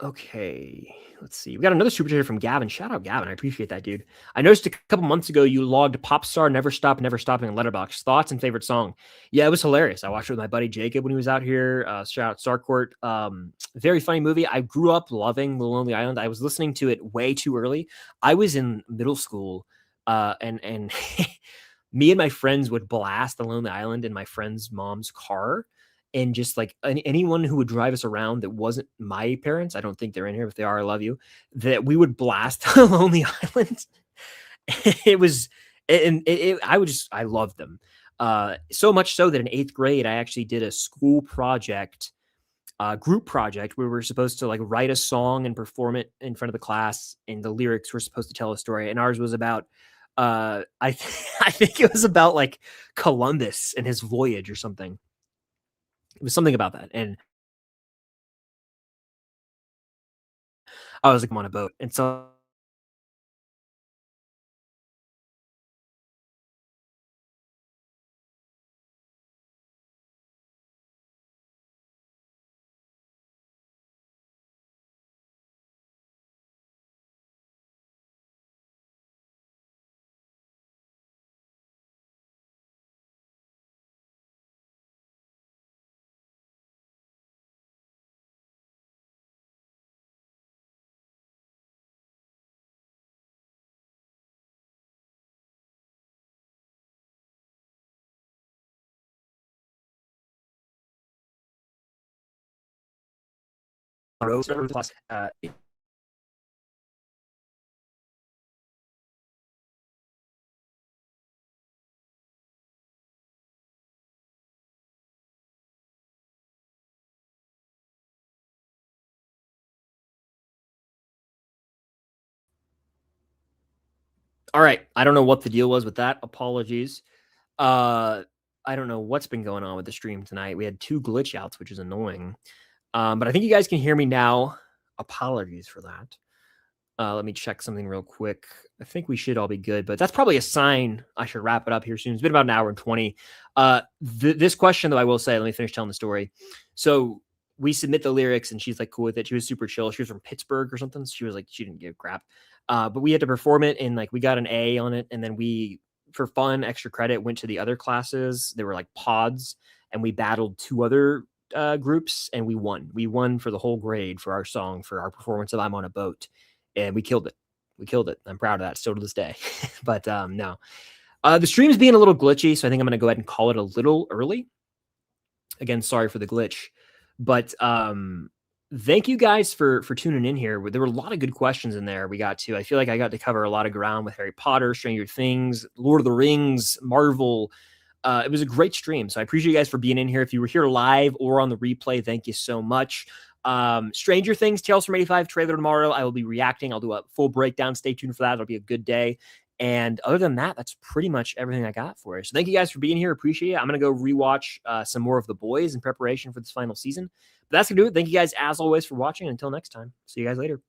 Okay, let's see. We got another super chat from Gavin. Shout out, Gavin. I appreciate that, dude. I noticed a couple months ago you logged Popstar Never Stop, Never Stopping on Letterboxd. Thoughts and favorite song? Yeah, it was hilarious. I watched it with my buddy Jacob when he was out here. Shout out Starcourt. Very funny movie. I grew up loving The Lonely Island. I was listening to it way too early. I was in middle school, and me and my friends would blast The Lonely Island in my friend's mom's car. And just like anyone who would drive us around that wasn't my parents, I don't think they're in here. If they are, I love you. That we would blast The Lonely Island. It was, I loved them. So much so that in 8th grade, I actually did a school project, group project, where we were supposed to like write a song and perform it in front of the class. And the lyrics were supposed to tell a story. And ours was about, I think it was about like Columbus and his voyage or something. It was something about that. And I was like, I'm on a boat. And so plus, all right. I don't know what the deal was with that. Apologies. I don't know what's been going on with the stream tonight. We had 2 glitch outs, which is annoying. But I think you guys can hear me now. Apologies for that. Let me check something real quick. I think we should all be good, but that's probably a sign I should wrap it up here soon. It's been about an hour and 20. This question, though, I will say, let me finish telling the story. So we submit the lyrics and she's like cool with it. She was super chill. She was from Pittsburgh or something. So she was like, she didn't give a crap. But we had to perform it and like we got an A on it. And then we, for fun, extra credit, went to the other classes. They were like pods and we battled 2 other groups and we won. We won for the whole grade for our song, for our performance of I'm on a Boat. And we killed it. We killed it. I'm proud of that still to this day. But no. The stream's being a little glitchy, so I think I'm going to go ahead and call it a little early. Again, sorry for the glitch. But thank you guys for tuning in here. There were a lot of good questions in there we got to. I feel like I got to cover a lot of ground with Harry Potter, Stranger Things, Lord of the Rings, Marvel. It was a great stream. So I appreciate you guys for being in here. If you were here live or on the replay, thank you so much. Stranger Things, Tales from 85 trailer tomorrow. I will be reacting. I'll do a full breakdown. Stay tuned for that. It'll be a good day. And other than that, that's pretty much everything I got for you. So thank you guys for being here. Appreciate it. I'm going to go rewatch some more of The Boys in preparation for this final season. But that's going to do it. Thank you guys, as always, for watching. Until next time, see you guys later.